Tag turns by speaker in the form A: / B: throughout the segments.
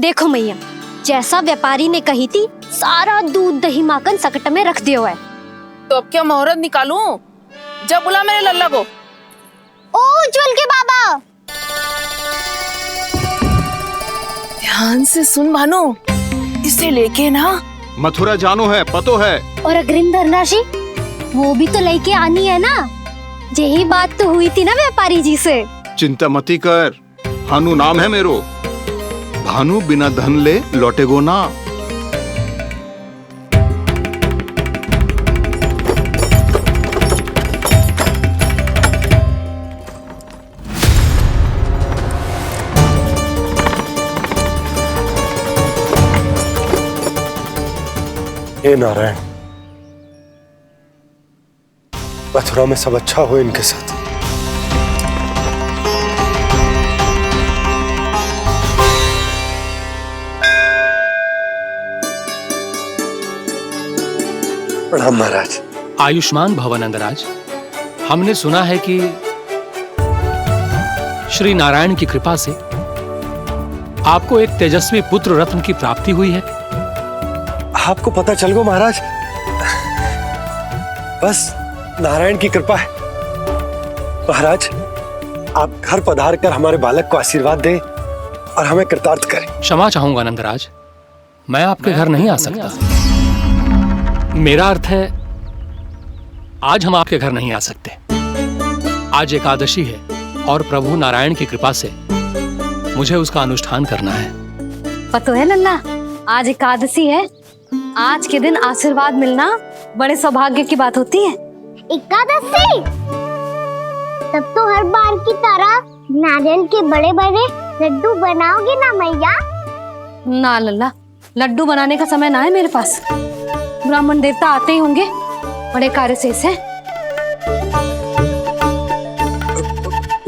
A: देखो मैया, जैसा व्यापारी ने कही थी सारा दूध दही माखन सकट में रख दियो है।
B: तो अब क्या मुहूर्त निकालूं? जब बुला मेरे लल्ला को।
A: ओ उज्जवल के बाबा,
B: ध्यान से सुन भानु, इसे लेके ना
C: मथुरा जानो है, पतो है।
A: और अग्रिम धनराशि वो भी तो लेके आनी है ना। यही बात तो हुई थी ना व्यापारी जी से।
C: चिंता मती कर, भानु नाम है मेरो। भानु बिना धन ले लौटेगो ना।
D: हे नारायण, मथुरा में सब अच्छा हो इनके साथ। प्रणाम महाराज।
E: आयुष्मान भव नंदराज। हमने सुना है कि श्री नारायण की कृपा से आपको एक तेजस्वी पुत्र रत्न की प्राप्ति हुई है।
D: आपको पता चल गो महाराज, बस नारायण की कृपा है। महाराज, आप घर पधार कर हमारे बालक को आशीर्वाद दें और हमें कृतार्थ करें।
E: क्षमा चाहूंगा नंदराज, मैं आपके घर नहीं आ सकता। मेरा अर्थ है, आज हम आपके घर नहीं आ सकते। आज एकादशी है और प्रभु नारायण की कृपा से मुझे उसका अनुष्ठान करना है।
A: पतो है लल्ला, आज एकादशी है। आज के दिन आशीर्वाद मिलना बड़े सौभाग्य की बात होती है।
F: एकादशी? तब तो हर बार की तरह नारियल के बड़े बड़े लड्डू बनाओगे ना मैया?
A: ना लल्ला, लड्डू बनाने का समय ना है मेरे पास। ब्राह्मण देवता आते ही होंगे, बड़े कार्य शेष है।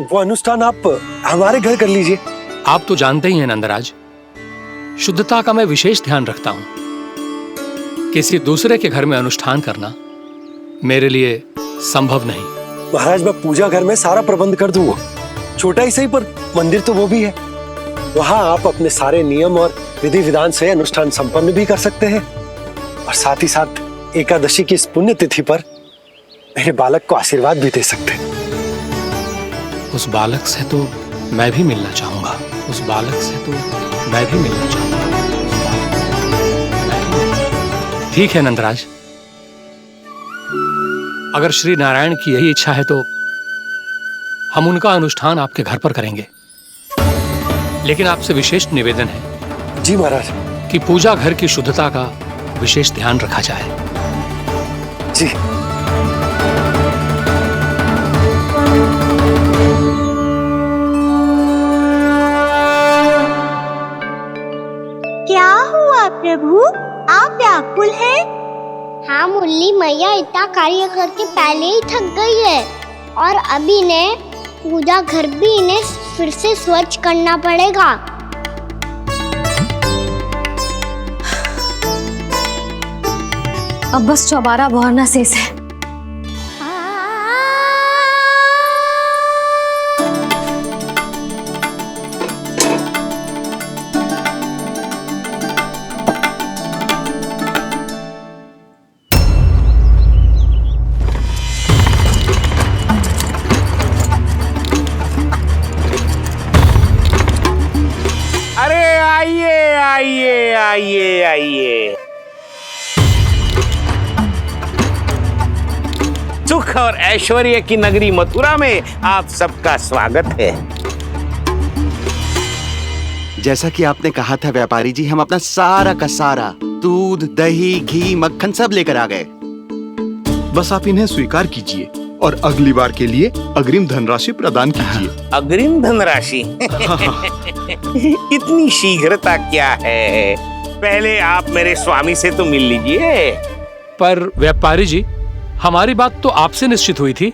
D: वो अनुष्ठान आप हमारे घर कर लीजिए।
E: आप तो जानते ही हैं नंदराज, शुद्धता का मैं विशेष ध्यान रखता हूं। किसी दूसरे के घर में अनुष्ठान करना मेरे लिए संभव नहीं।
D: महाराज, मैं पूजा घर में सारा प्रबंध कर दूंगा। छोटा ही सही, पर मंदिर तो वो भी है। वहां आप अपने सारे नियम और विधि विधान से अनुष्ठान संपन्न भी कर सकते हैं और साथ ही साथ एकादशी की इस पुण्य तिथि पर मेरे बालक को आशीर्वाद भी दे सकते हैं।
E: उस बालक से तो मैं भी मिलना चाहूंगा। उस बालक से तो मैं भी मिलना चाहूंगा। ठीक है नंदराज, अगर श्री नारायण की यही इच्छा है तो हम उनका अनुष्ठान आपके घर पर करेंगे। लेकिन आपसे विशेष निवेदन है।
D: जी महाराज।
E: कि पूजा घर की शुद्धता का विशेष ध्यान रखा जाए।
D: जी।
F: क्या हुआ प्रभु, आप व्याकुल हैं? हाँ मुरली मैया इतना कार्य करके पहले ही थक गई है और अभी ने पूजा घर भी इन्हें फिर से स्वच्छ करना पड़ेगा।
A: अब बस चौबारा बहाना शेष है।
G: अरे आइए आइए आइए आइए, सुख और ऐश्वर्य की नगरी मथुरा में आप सबका स्वागत है।
H: जैसा कि आपने कहा था व्यापारी जी, हम अपना सारा का सारा दूध दही घी मक्खन सब लेकर आ गए।
C: बस आप इन्हें स्वीकार कीजिए और अगली बार के लिए अग्रिम धनराशि प्रदान कीजिए।
G: अग्रिम धनराशि? इतनी शीघ्रता क्या है? पहले आप मेरे स्वामी से तो मिल लीजिए।
E: पर व्यापारी जी, हमारी बात तो आपसे निश्चित हुई थी।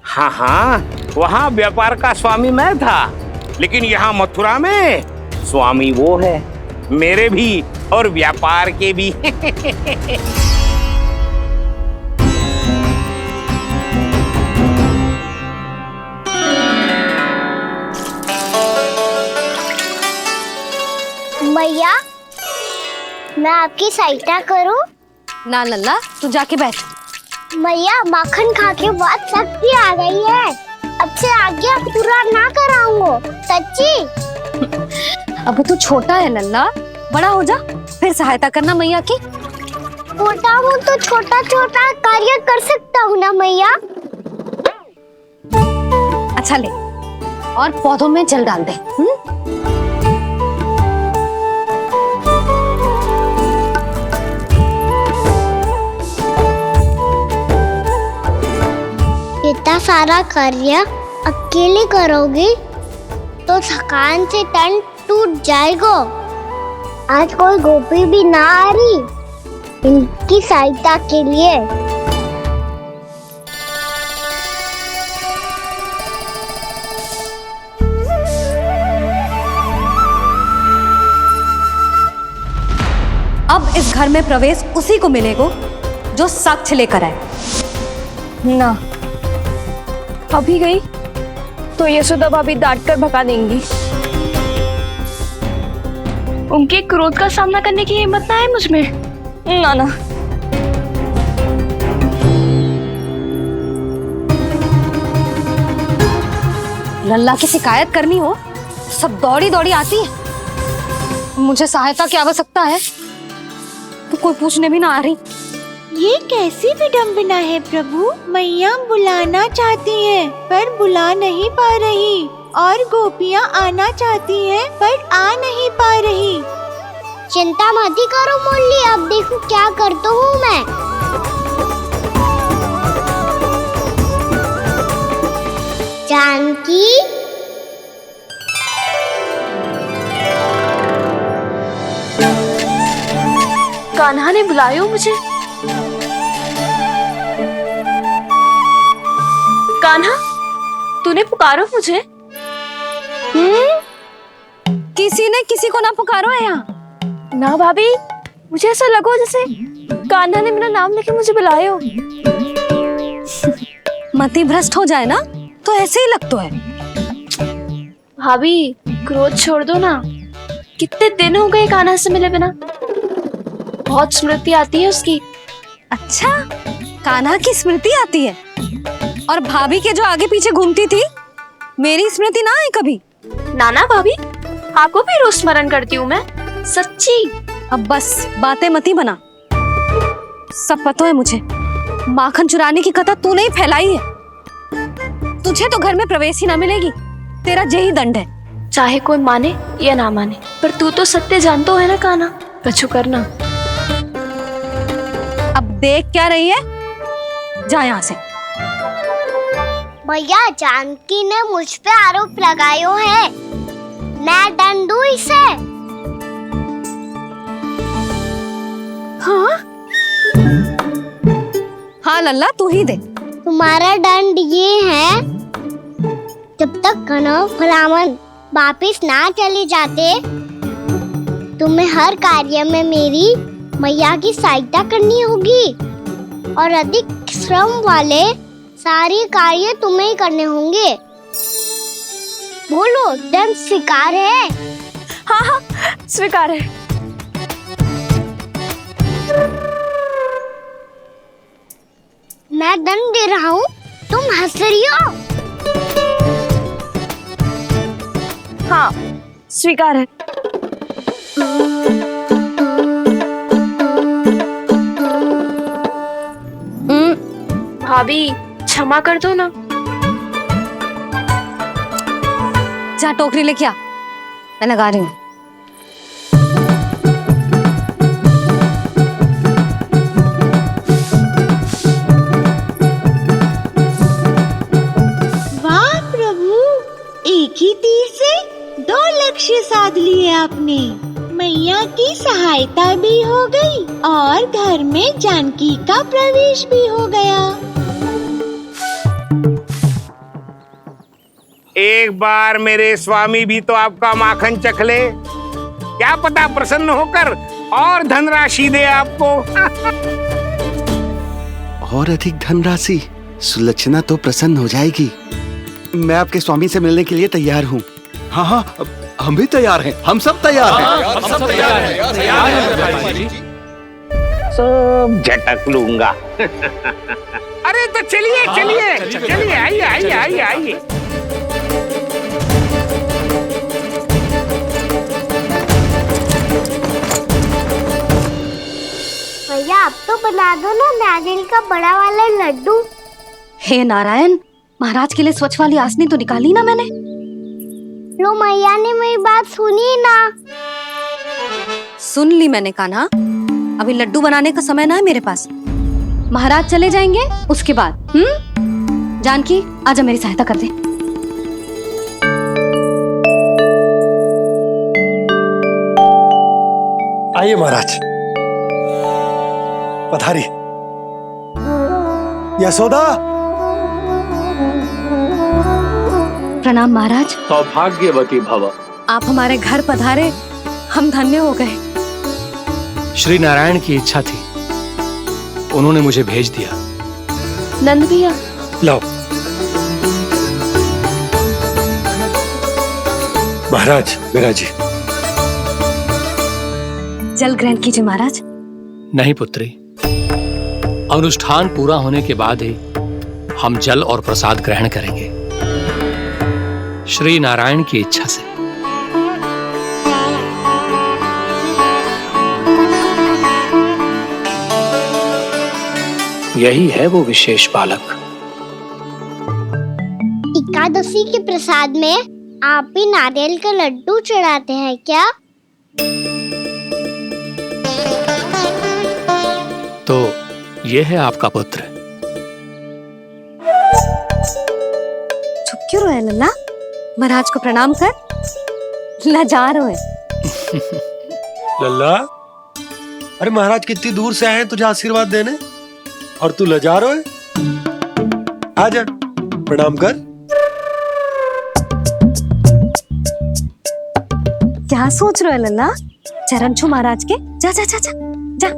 G: हाँ हाँ, वहाँ व्यापार का स्वामी मैं था, लेकिन यहाँ मथुरा में स्वामी वो है, मेरे भी और व्यापार के भी।
F: भैया मैं आपकी सहायता करूं?
A: ना लल्ला, तू जाके बैठ।
F: मैया माखन खा के बहुत शक्ति आ गई है। अब से आगे पूरा ना कराऊंगा, सच्ची।
A: अभी तू छोटा है लल्ला, बड़ा हो जा फिर सहायता करना मैया की।
F: छोटा हूँ तो छोटा छोटा कार्य कर सकता हूँ ना मैया।
A: अच्छा ले, और पौधों में जल डाल दे।
F: इतना सारा कार्य अकेले करोगी तो थकान से तन टूट जाएगा। आज कोई गोपी भी ना आ रही इनकी सहायता के लिए।
A: अब इस घर में प्रवेश उसी को मिलेगा जो साक्ष्य लेकर आए।
B: ना, अभी गई तो यशोदा भाभी डांट कर भगा देंगी। उनके क्रोध का सामना करने की हिम्मत ना है मुझ में। ना ना,
A: लल्ला की शिकायत करनी हो सब दौड़ी दौड़ी आती है। मुझे सहायता की आवश्यकता है तो कोई पूछने भी ना आ रही।
I: ये कैसी विडंबना है प्रभु। मैया बुलाना चाहती हैं पर बुला नहीं पा रही, और गोपियाँ आना चाहती हैं पर आ नहीं पा रही।
F: चिंता मत ही करो मुरली, अब देखो क्या करता हूँ मैं। जानकी,
B: कान्हा ने बुलाया मुझे। कान्हा, तूने पुकारो मुझे?
A: किसी ने किसी को ना पुकारो है यहाँ।
B: ना भाभी, मुझे ऐसा लगो जैसे कान्हा ने मेरा नाम लेके मुझे बुलाया हो।
A: मति भ्रष्ट हो जाए ना तो ऐसे ही लगता है।
B: भाभी, क्रोध छोड़ दो ना। कितने दिन हो गए कान्हा से मिले बिना। बहुत स्मृति आती है उसकी।
A: अच्छा, कान्हा की स्मृति आती है? और भाभी के जो आगे पीछे घूमती थी, मेरी स्मृति ना आई कभी?
B: नाना भाभी, आपको भी रोज स्मरण करती हूँ मैं, सच्ची।
A: अब बस बातें मती बना। सब पता है मुझे, माखन चुराने की कथा तूने ही फैलाई है। तुझे तो घर में प्रवेश ही ना मिलेगी, तेरा यही दंड है।
B: चाहे कोई माने या ना माने, पर तू तो सत्य जानतो है ना कान्हा, कछु करना।
A: अब देख क्या रही है, जा यहाँ से।
F: भैया, जानकी ने मुझ पे आरोप लगायो है, मैं दंड दूं इसे?
A: हाँ हाँ लल्ला, तू ही दे।
F: तुम्हारा दंड ये है, जब तक कनव फलावन वापिस ना चले जाते, तुम्हें हर कार्य में मेरी मैया की सहायता करनी होगी, और अधिक श्रम वाले सारे कार्य तुम्हें ही करने होंगे। बोलो, दंड स्वीकार है?
B: हाँ हाँ, स्वीकार है।
F: मैं दंड दे रहा हूँ, तुम हंस रही हो?
B: हाँ, स्वीकार है। भाभी, क्षमा कर दो ना।
A: जा टोकरी लेके आ, मैं लगा रही हूँ।
I: वाह प्रभु, एक ही तीर से 2 लक्ष्य साध लिए आपने। मैया की सहायता भी हो गई और घर में जानकी का प्रवेश भी हो गया।
G: एक बार मेरे स्वामी भी तो आपका माखन चख ले, क्या पता प्रसन्न होकर और धनराशि दे आपको।
H: और अधिक धनराशि? सुलक्षणा तो प्रसन्न हो जाएगी। मैं आपके स्वामी से मिलने के लिए तैयार हूँ।
C: हाँ हाँ, हम भी तैयार हैं, हम सब तैयार हैं।
E: हम सब तैयार हैं, तैयार हैं ब्रह्मा जी।
G: सब झटक लूंगा। अरे तो चलिए चलिए चलिए, आइए आइए आइए आइए।
F: भैया आप तो बना दो ना नारियल का बड़ा वाला लड्डू।
A: हे नारायण, महाराज के लिए स्वच्छ वाली आसनी तो निकाली ना मैंने।
F: लो मैया ने मेरी बात सुनी ना।
A: सुन ली मैंने कान्हा, अभी लड्डू बनाने का समय ना है मेरे पास। महाराज चले जाएंगे उसके बाद। जानकी आजा मेरी सहायता कर दे।
D: आइए महाराज, पधारी। यशोदा।
A: प्रणाम महाराज।
E: सौभाग्यवती भव।
A: आप हमारे घर पधारे, हम धन्य हो गए।
E: श्री नारायण की इच्छा थी, उन्होंने मुझे भेज दिया।
B: नंद भैया,
D: लाओ। महाराज मेरा जी।
A: जल ग्रहण कीजिए महाराज।
E: नहीं पुत्री, अनुष्ठान पूरा होने के बाद ही हम जल और प्रसाद ग्रहण करेंगे, श्री नारायण की इच्छा से। यही है वो विशेष बालक।
F: एकादशी के प्रसाद में आप भी नारियल का लड्डू चढ़ाते हैं क्या?
E: तो ये है आपका पुत्र।
A: चुप क्यों रोए लल्ला? महाराज को प्रणाम कर। लाजार रोए।
D: लल्ला, अरे महाराज कितनी दूर से आए हैं तुझे आशीर्वाद देने, और तू लजा रहा है। आजा, प्रणाम कर।
A: क्या सोच रहे हो लल्ला? चरण छू महाराज के। जा जा जा जा जा।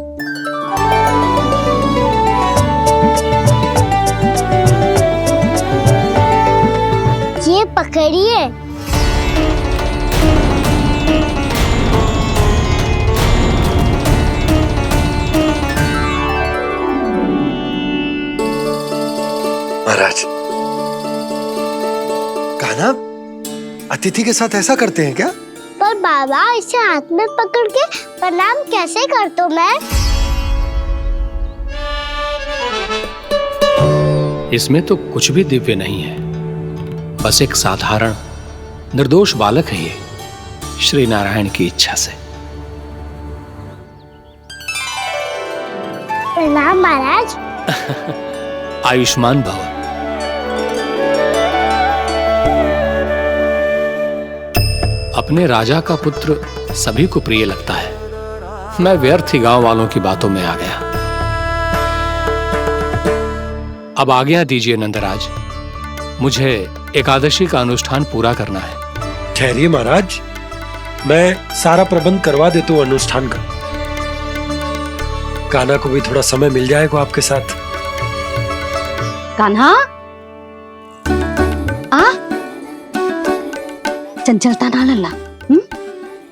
F: ये पकड़िए।
D: महाराज, कान्हा, अतिथि के साथ ऐसा करते हैं क्या?
F: पर बाबा, इसे हाथ में पकड़ के प्रणाम कैसे करता हूँ मैं?
E: इसमें तो कुछ भी दिव्य नहीं है, बस एक साधारण निर्दोष बालक है ये, श्री नारायण की इच्छा से।
F: प्रणाम महाराज।
E: आयुष्मान भव। अपने राजा का पुत्र सभी को प्रिय लगता है। मैं व्यर्थ ही गांव वालों की बातों में आ गया। अब आज्ञा दीजिए नंदराज, मुझे एकादशी का अनुष्ठान पूरा करना है।
D: ठहरिए महाराज, मैं सारा प्रबंध करवा देता हूँ अनुष्ठान का। कान्हा को भी थोड़ा समय मिल जाएगा आपके साथ।
A: कान्हा, आ चंचलता ना लल्ला।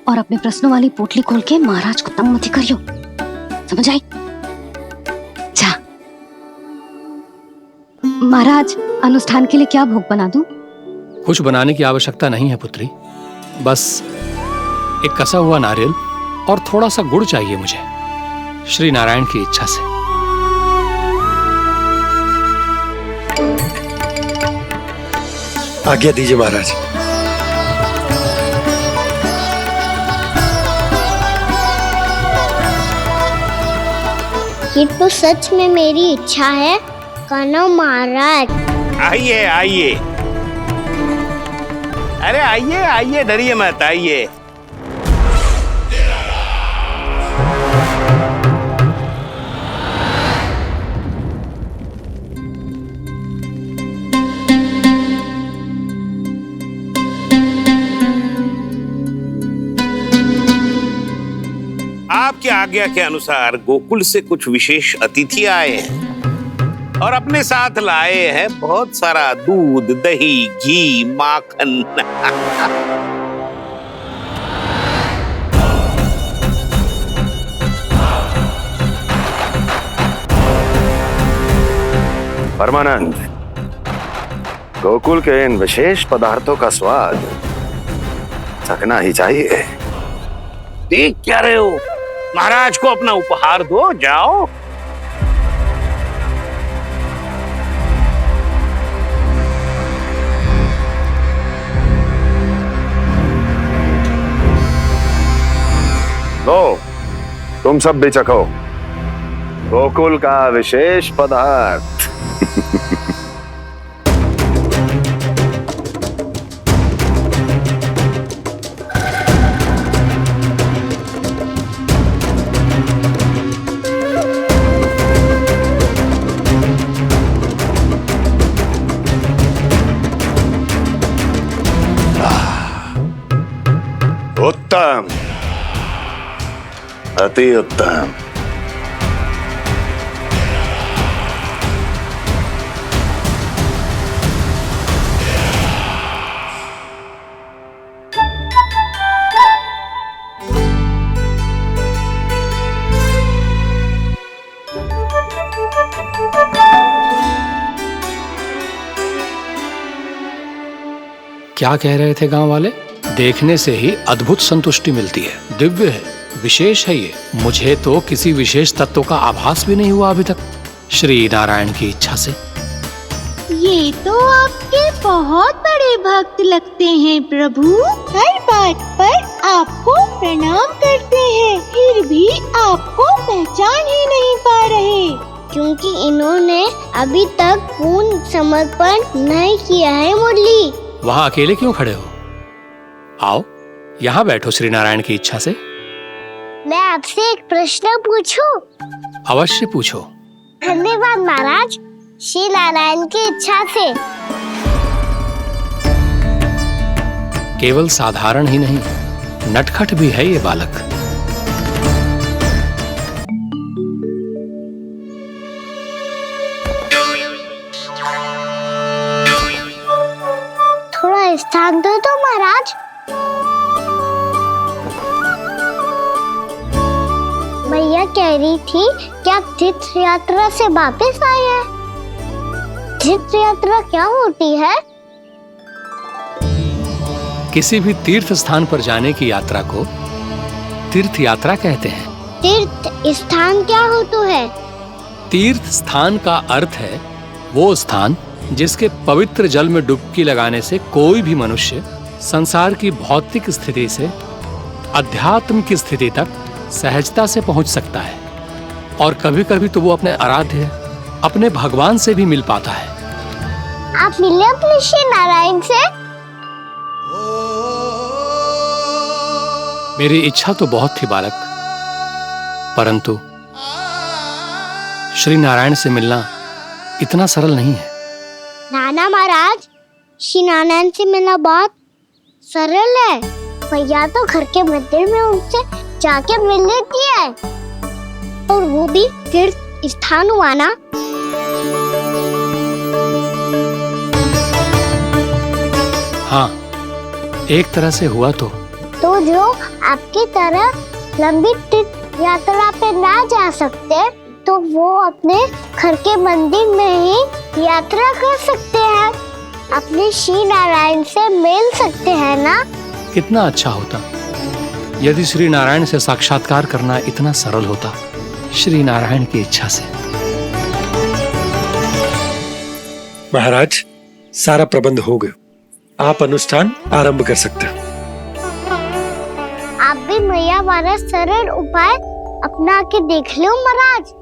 A: और अपने प्रश्नों वाली पोटली खोल के महाराज को तंग मत करियो, समझ आई? जा। महाराज, अनुष्ठान के लिए क्या भोग बना दूं?
E: कुछ बनाने की आवश्यकता नहीं है पुत्री, बस एक कसा हुआ नारियल और थोड़ा सा गुड़ चाहिए मुझे, श्री नारायण की इच्छा से।
D: आज्ञा दीजिए महाराज।
F: ये तो सच में मेरी इच्छा है कान्हा महाराज।
G: आइए आइए, अरे आइए आइए, डरिए मत, आइए। आपकी आज्ञा के अनुसार गोकुल से कुछ विशेष अतिथि आए हैं और अपने साथ लाए हैं बहुत सारा दूध, दही, घी, माखन।
J: परमानंद, गोकुल के इन विशेष पदार्थों का स्वाद चखना ही चाहिए।
G: देख क्या रहे हो? महाराज को अपना उपहार दो, जाओ।
J: लो, तुम सब भी चखो गोकुल का विशेष पदार्थ। उत्तम, अति उत्तम।
E: क्या कह रहे थे गांव वाले? देखने से ही अद्भुत संतुष्टि मिलती है, दिव्य है, विशेष है ये। मुझे तो किसी विशेष तत्व का आभास भी नहीं हुआ अभी तक, श्री नारायण की इच्छा से।
I: ये तो आपके बहुत बड़े भक्त लगते हैं प्रभु। हर बात पर आपको प्रणाम करते हैं, फिर भी आपको पहचान ही नहीं पा रहे।
F: क्योंकि इन्होंने अभी तक पूर्ण समर्पण नहीं किया है मुरली।
E: वहाँ अकेले क्यों खड़े हो? आओ यहाँ बैठो श्री नारायण की इच्छा से।
F: मैं आपसे एक प्रश्न पूछूं?
E: अवश्य पूछो।
F: धन्यवाद महाराज, श्री नारायण की इच्छा से।
E: केवल साधारण ही नहीं, नटखट भी है ये बालक।
F: थोड़ा स्थान दो तो महाराज। मैया कह रही थी कि आप तीर्थ यात्रा से वापस आए हैं। तीर्थ यात्रा क्या होती है?
E: किसी भी तीर्थ स्थान पर जाने की यात्रा को तीर्थ यात्रा कहते हैं।
F: तीर्थ स्थान क्या होता है?
E: तीर्थ स्थान का अर्थ है वो स्थान जिसके पवित्र जल में डुबकी लगाने से कोई भी मनुष्य संसार की भौतिक स्थिति से अध्यात्म की स्थिति तक सहजता से पहुंच सकता है, और कभी कभी तो वो अपने आराध्य, अपने भगवान से भी मिल पाता है।
F: आप मिले अपने श्री नारायण से?
E: मेरी इच्छा तो बहुत थी बालक, परंतु श्री नारायण से मिलना इतना सरल नहीं है।
F: नाना महाराज, श्री नारायण से मिलना बहुत सरल है। भैया तो घर के मंदिर में उनसे जाके मिल लेती है, और वो भी तीर्थ स्थान हुआ ना।
E: हाँ, एक तरह से हुआ तो
F: जो आपकी तरह लंबी तीर्थ यात्रा पे ना जा सकते, तो वो अपने घर के मंदिर में ही यात्रा कर सकते हैं, अपने श्री नारायण से मिल सकते हैं ना।
E: कितना अच्छा होता यदि श्री नारायण से साक्षात्कार करना इतना सरल होता, श्री नारायण की इच्छा से।
D: महाराज, सारा प्रबंध हो गया, आप अनुष्ठान आरंभ कर सकते हैं।
F: आप भी मैया वाला सरल उपाय अपना के देख लो महाराज।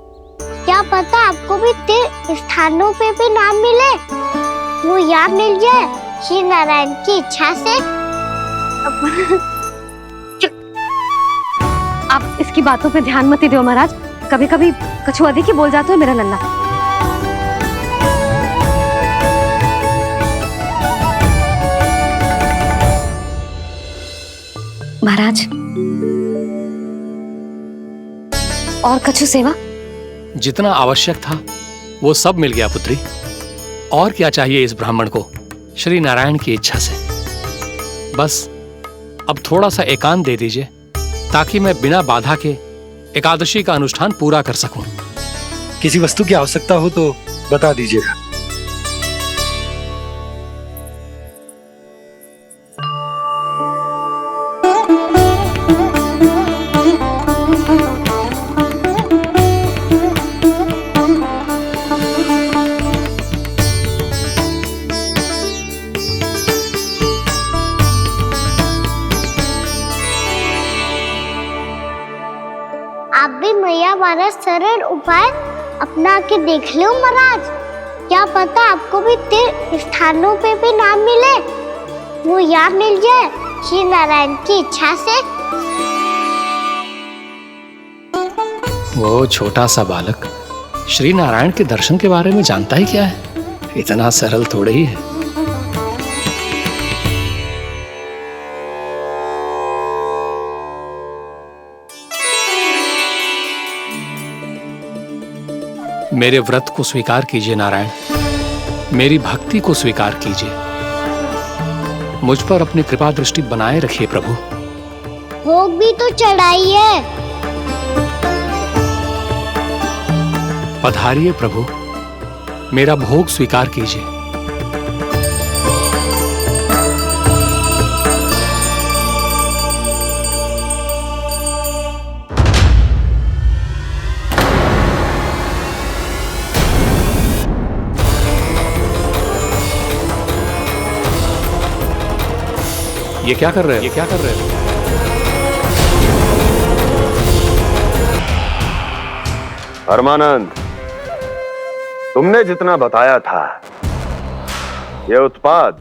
F: क्या पता आपको भी तीर्थ स्थानों पे भी नाम मिले, वो यहाँ मिल जाए श्री नारायण की इच्छा से।
A: आप इसकी बातों पे ध्यान मत दो महाराज, कभी कभी कछु अधिक ही बोल जाते हो मेरा लल्ला। महाराज, और कछु सेवा?
E: जितना आवश्यक था वो सब मिल गया पुत्री। और क्या चाहिए इस ब्राह्मण को श्री नारायण की इच्छा से? बस अब थोड़ा सा एकांत दे दीजिए, ताकि मैं बिना बाधा के एकादशी का अनुष्ठान पूरा कर सकूं।
D: किसी वस्तु की आवश्यकता हो तो बता दीजिएगा।
F: आप भी मैया वाला सरल उपाय अपना के देख लो महाराज। क्या पता आपको भी तीर्थ स्थानों पे भी नाम मिले, वो यहाँ मिल जाए श्री नारायण की इच्छा से।
E: वो छोटा सा बालक श्री नारायण के दर्शन के बारे में जानता ही क्या है? इतना सरल थोड़े ही है। मेरे व्रत को स्वीकार कीजिए नारायण, मेरी भक्ति को स्वीकार कीजिए। मुझ पर अपनी कृपा दृष्टि बनाए रखिए प्रभु।
F: भोग भी तो चढ़ाइए।
E: पधारिए प्रभु, मेरा भोग स्वीकार कीजिए। ये क्या कर रहे हो? ये क्या कर रहे हो?
J: परमानंद, तुमने जितना बताया था, यह उत्पाद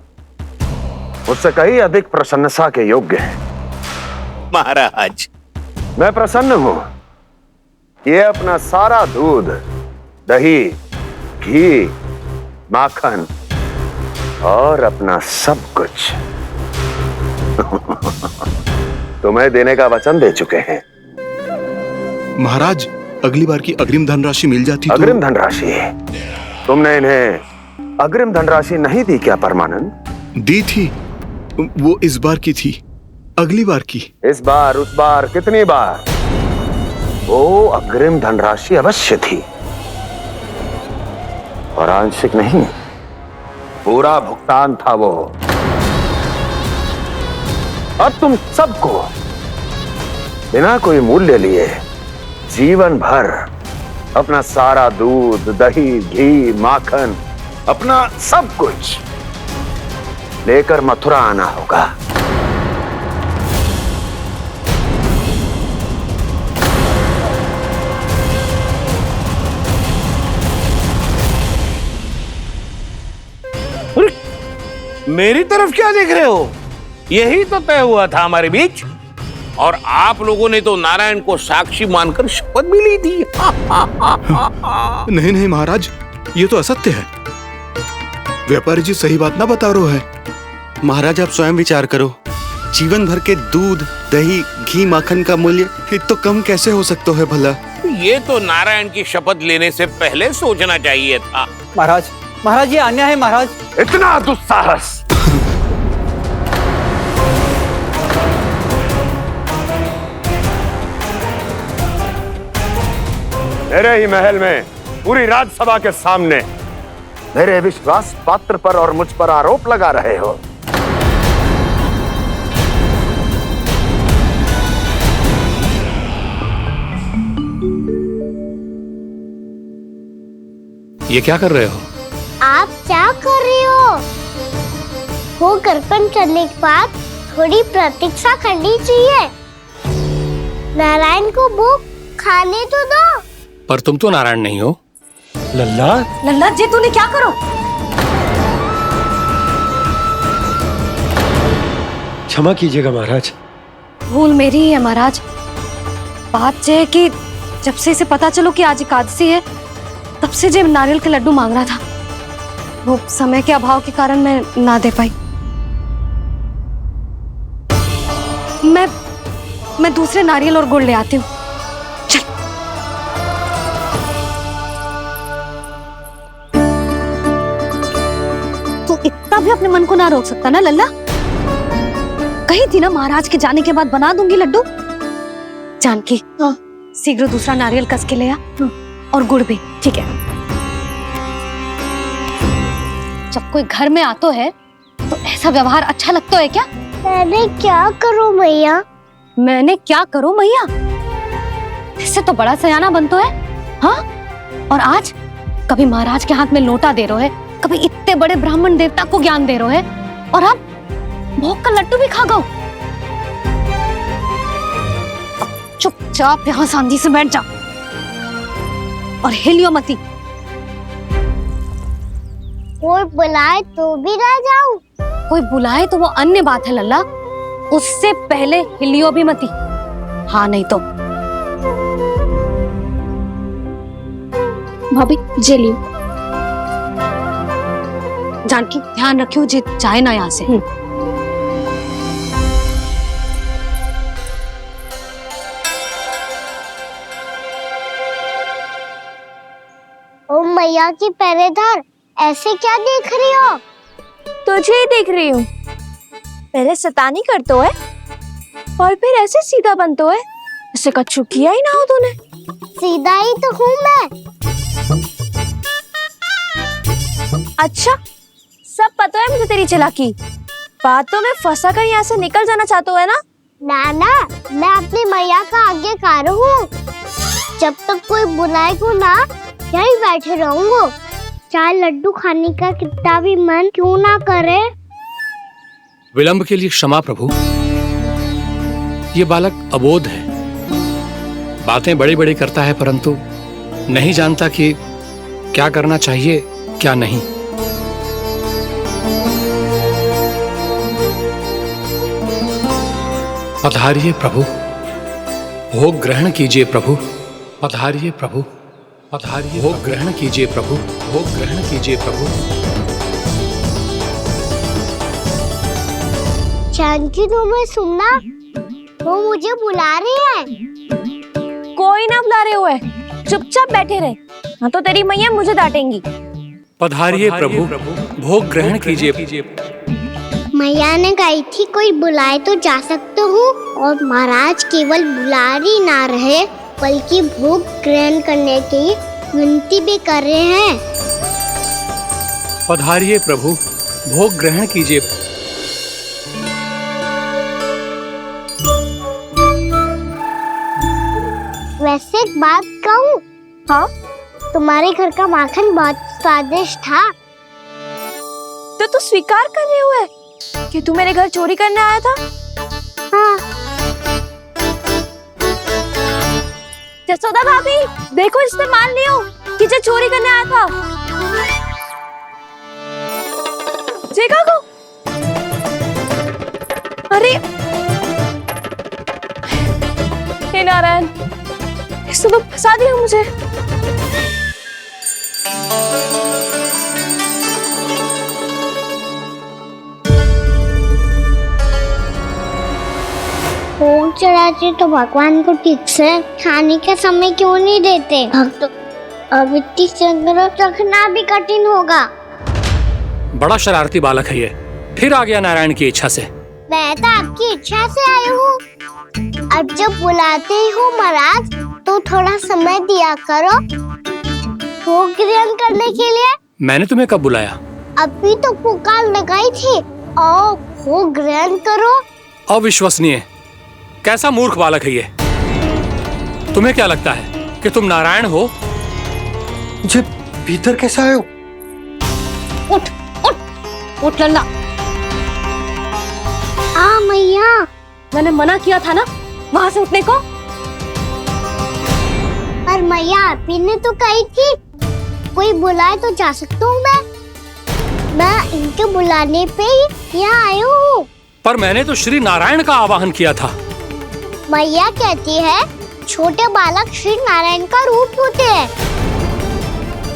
J: मुझसे कहीं अधिक प्रशंसा के योग्य है।
G: महाराज,
J: मैं प्रसन्न हूं। ये अपना सारा दूध, दही, घी, माखन और अपना सब कुछ तुम्हें देने का वचन दे चुके हैं।
C: महाराज, अगली बार की अग्रिम धनराशि मिल जाती तो।
J: अग्रिम धनराशि? तुमने इन्हें अग्रिम धनराशि नहीं दी क्या परमानंद?
C: दी थी, वो इस बार की थी, अगली बार की।
J: इस बार, उस बार, कितनी बार? वो अग्रिम धनराशि अवश्य थी और आंशिक नहीं, पूरा भुगतान था वो। और तुम सबको बिना कोई मूल्य लिए जीवन भर अपना सारा दूध, दही, घी, माखन, अपना सब कुछ लेकर मथुरा आना होगा।
G: मेरी तरफ क्या देख रहे हो? यही तो तय हुआ था हमारे बीच, और आप लोगों ने तो नारायण को साक्षी मानकर शपथ भी ली थी।
C: नहीं नहीं महाराज, ये तो असत्य है। व्यापारी जी सही बात ना बता रहे हैं।
H: महाराज, आप स्वयं विचार करो। जीवन भर के दूध, दही, घी, माखन का मूल्य तो कम कैसे हो सकता है भला?
G: ये तो नारायण की शपथ लेने से पहले सोचना चाहिए था।
K: महाराज, महाराज, ये अन्याय है महाराज।
J: इतना दुस्साहस! मेरे ही महल में पूरी राजसभा के सामने मेरे विश्वास पात्र पर और मुझ पर आरोप लगा रहे हो।
E: ये क्या कर रहे हो?
F: आप क्या कर रहे हो? वो कर्पण करने के बाद थोड़ी प्रतीक्षा करनी चाहिए। नारायण को भोग खाने तो दो।
E: पर तुम तो नारायण नहीं हो।
K: लल्ला,
A: लल्ला जी, तूने क्या करो?
D: क्षमा कीजिएगा महाराज।
A: भूल मेरी ही है महाराज। बात यह है कि जब से इसे पता चलो कि आज एकादशी है, तब से जो नारियल के लड्डू मांग रहा था, वो समय के अभाव के कारण मैं ना दे पाई। मैं दूसरे नारियल और गुड़ ले आती हूँ। चल। तू इतना भी अपने मन को ना रोक सकता ना लल्ला? कही थी ना महाराज के जाने के बाद बना दूंगी लड्डू। जानकी, शीघ्र दूसरा नारियल कस के ले आ, और गुड़ भी। ठीक है। जब कोई घर में आतो है तो ऐसा व्यवहार अच्छा लगता है क्या?
F: मैंने क्या करूं मैया?
A: मैंने क्या करूं मैया? इससे तो बड़ा सयाना बनतो है। हाँ, और आज कभी महाराज के हाथ में लोटा दे रहे है, कभी इतने बड़े ब्राह्मण देवता को ज्ञान दे रहे है, और अब भोग का लड्डू भी खा गो। चुपचाप चुपचाप यहाँ शांति से बैठ जा और हिलियो मती।
F: कोई बुलाए तो भी ना जाऊं?
A: कोई बुलाए तो वो अन्य बात है लल्ला, उससे पहले हिलियो भी मती। हाँ नहीं तो।
B: भाभी जे लियो।
A: जानकी ध्यान रखियो जे जाए ना यहाँ से।
F: ओ मैया की पहरेदार, ऐसे क्या देख रही हो?
B: तुझे ही देख रही हूँ। पहले शैतानी करतो है और फिर ऐसे सीधा बनतो है, ऐसे कछु किया ही ना हो तूने।
F: सीधा ही तो हूँ मैं।
B: अच्छा, सब पता है मुझे तेरी चालाकी। बातों में फंसा कर यहाँ से निकल जाना चाहते हो है ना?
F: नाना, मैं अपनी मैया का आज्ञाकार हूँ। जब तक कोई बुलाएगा ना, यहीं बैठे रहूंगा। चाहे लड्डू खाने का कितना भी मन क्यों ना करे।
E: विलंब के लिए क्षमा प्रभु। ये बालक अबोध है, बातें बड़ी बड़ी करता है परंतु नहीं जानता कि क्या करना चाहिए क्या नहीं। पधारिए प्रभु, भोग ग्रहण कीजिए प्रभु। पधारिए प्रभु, पधारिए। भोग ग्रहण कीजिए प्रभु, भोग ग्रहण कीजिए प्रभु।
F: जानकी, तुम्हें सुनना, वो मुझे बुला रही है।
B: कोई ना बुला रहे हुए, चुपचाप बैठे रहे, हाँ तो तेरी मैया मुझे डांटेंगी।
E: पधारिए प्रभु, भोग ग्रहण कीजिए।
F: मैया ने कही थी कोई बुलाए तो जा सकते हूँ, और महाराज केवल बुलारी ना रहे बल्कि भोग ग्रहण करने की विनती भी कर रहे हैं।
E: पधारिए प्रभु, भोग ग्रहण कीजिए।
F: वैसे एक बात कहूँ?
B: हाँ?
F: तुम्हारे घर का माखन बहुत स्वादिष्ट था।
B: तो तू स्वीकार कर रहे हुए कि तू मेरे घर चोरी करने आया था?
F: हाँ।
B: जसोदा भाभी, देखो इसने मान लियो कि जो चोरी करने आया था। देखा को? अरे हे नारायण, इसने तो फंसा दिया मुझे।
F: भोग चढ़ाते तो भगवान को ठीक से खाने का समय क्यों नहीं देते? भक्त अब इतनी संग्रह रखना भी कठिन होगा।
E: बड़ा शरारती बालक है ये, फिर आ गया नारायण की इच्छा से।
F: मैं तो आपकी इच्छा से आई हूँ। अब जब बुलाते ही हो महाराज, तो थोड़ा समय दिया करो भोग ग्रहण करने के लिए।
E: मैंने तुम्हें कब बुलाया?
F: अभी तो पुकार लगाई थी, आओ भोग ग्रहण करो।
E: अविश्वसनीय, कैसा मूर्ख बालक है ये। तुम्हें क्या लगता है कि तुम नारायण हो?
D: मुझे भीतर कैसे आए हो?
A: उठ उठ उठ लल्ला।
F: मैया,
A: मैंने मना किया था ना वहां से उठने को।
F: पर मैया आपी ने तो कही थी कोई बुलाए तो जा सकता हूँ मैं इनके बुलाने पे ही यहाँ आई हूँ।
E: पर मैंने तो श्री नारायण का आवाहन किया था।
F: मैया कहती है छोटे बालक श्री नारायण का रूप होते हैं।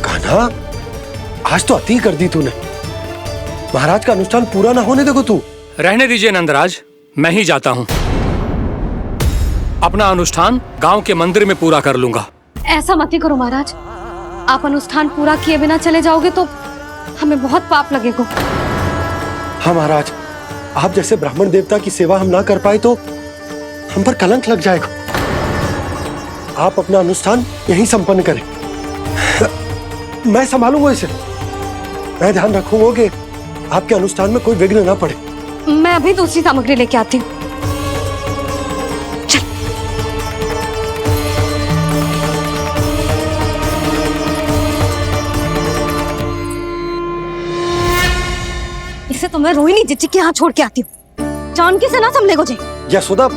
D: कान्हा, आज तो अति कर दी तूने। महाराज का अनुष्ठान पूरा ना होने देखो तू।
E: रहने दीजिए नंदराज, मैं ही जाता हूँ। अपना अनुष्ठान गांव के मंदिर में पूरा कर लूंगा।
A: ऐसा मत ही करो महाराज, आप अनुष्ठान पूरा किए बिना चले जाओगे तो हमें बहुत पाप लगेगा।
D: हाँ महाराज, आप जैसे ब्राह्मण देवता की सेवा हम ना कर पाए तो हम पर कलंक लग जाएगा। आप अपना अनुष्ठान यहीं संपन्न करें, मैं संभालूंगा इसे। मैं ध्यान रखूंगा कि आपके अनुष्ठान में कोई विघ्न ना पड़े।
A: मैं अभी दूसरी सामग्री लेके आती हूँ। इसे तो मैं रोहिणी जीजी के यहाँ छोड़ के आती हूँ। जानकी से ना संभले गुजे।
D: यशोदा,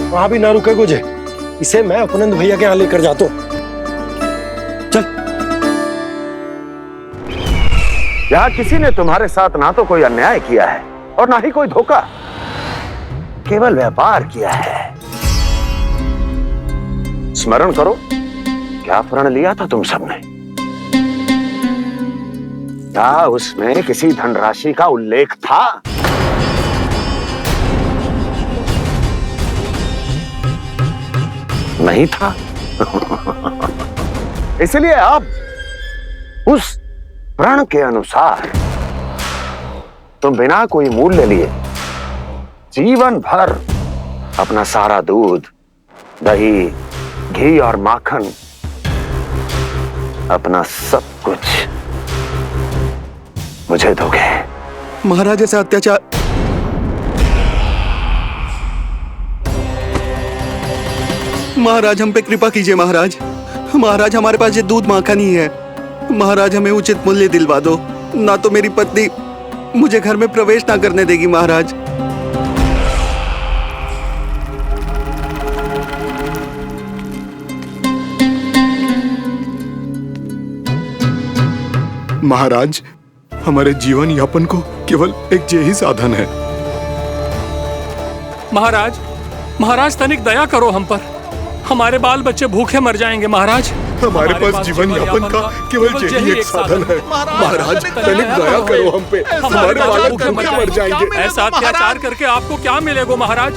D: वहां भी ना रुके गुजे। इसे मैं उपनंद भैया के यहाँ लेकर जाता हूँ। चल।
J: यहाँ किसी ने तुम्हारे साथ ना तो कोई अन्याय किया है और ना ही कोई धोखा, केवल व्यापार किया है। स्मरण करो, क्या प्रण लिया था तुम सबने? क्या उसमें किसी धनराशि का उल्लेख था? नहीं था। इसलिए अब उस प्रण के अनुसार तुम बिना कोई मूल्य लिए जीवन भर अपना सारा दूध, दही, घी और माखन, अपना सब कुछ मुझे दोगे।
H: महाराज ऐसा अत्याचार। महाराज हम पे कृपा कीजिए महाराज। महाराज हमारे पास ये दूध माखन ही है। महाराज हमें उचित मूल्य दिलवा दो, ना तो मेरी पत्नी मुझे घर में प्रवेश ना करने देगी महाराज।
C: महाराज हमारे जीवन यापन को केवल एक यही साधन है।
E: महाराज, महाराज तनिक दया करो हम पर। हमारे बाल बच्चे भूखे मर जाएंगे महाराज।
C: हमारे पास जीवन यापन का केवल यही एक साधन है। महाराज तनिक दया करो हम पे, हमारे बालक भूखे मर जाएंगे।
E: ऐसा अत्याचार करके आपको क्या मिलेगा महाराज?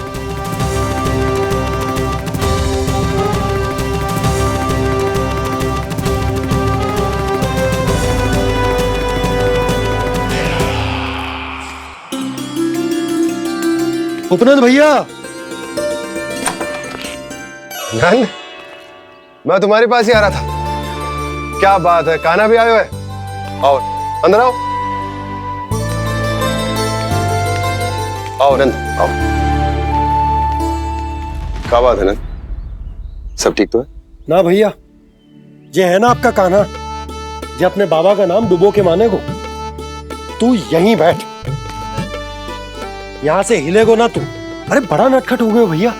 D: उपनंद भैया। नंद, मैं तुम्हारे पास ही आ रहा था। क्या बात है, कान्हा भी आयो है? आओ अंदर आओ। आओ नंद आओ। क्या बात है नंद, सब ठीक तो है ना? भैया ये है ना आपका कान्हा, जो अपने बाबा का नाम डुबो के माने को। तू यहीं बैठ, यहां से हिलेगो ना तू। अरे बड़ा नटखट हो गए भैया।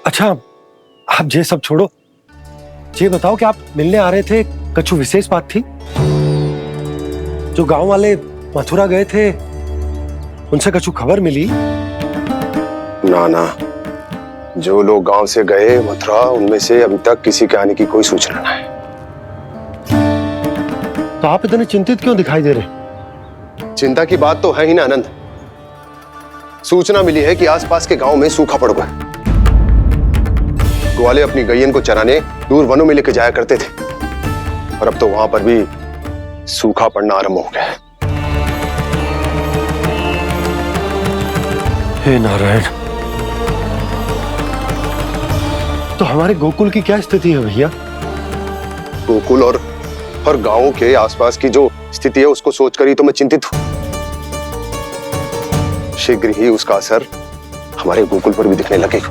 D: अच्छा आप ये सब छोड़ो, ये बताओ कि आप मिलने आ रहे थे, कछु विशेष बात थी? जो गांव वाले मथुरा गए थे उनसे कछु खबर मिली?
L: ना ना, जो लोग गांव से गए मथुरा, उनमें से अभी तक किसी के आने की कोई सूचना नहीं।
D: तो आप इतने चिंतित क्यों दिखाई दे रहे?
L: चिंता की बात तो है ही ना आनंद। सूचना मिली है कि आसपास के गांव में सूखा पड़ गया। ग्वाले अपनी गैयन को चराने दूर वनों में लेके जाया करते थे, और अब तो वहां पर भी सूखा पड़ना आरंभ हो गया है।
D: हे नारायण, तो हमारे गोकुल की क्या स्थिति है भैया?
L: गोकुल और गांवों के आसपास की जो स्थिति है उसको सोचकर ही तो मैं चिंतित हूं। शीघ्र ही उसका असर हमारे गोकुल पर भी दिखने लगेगा।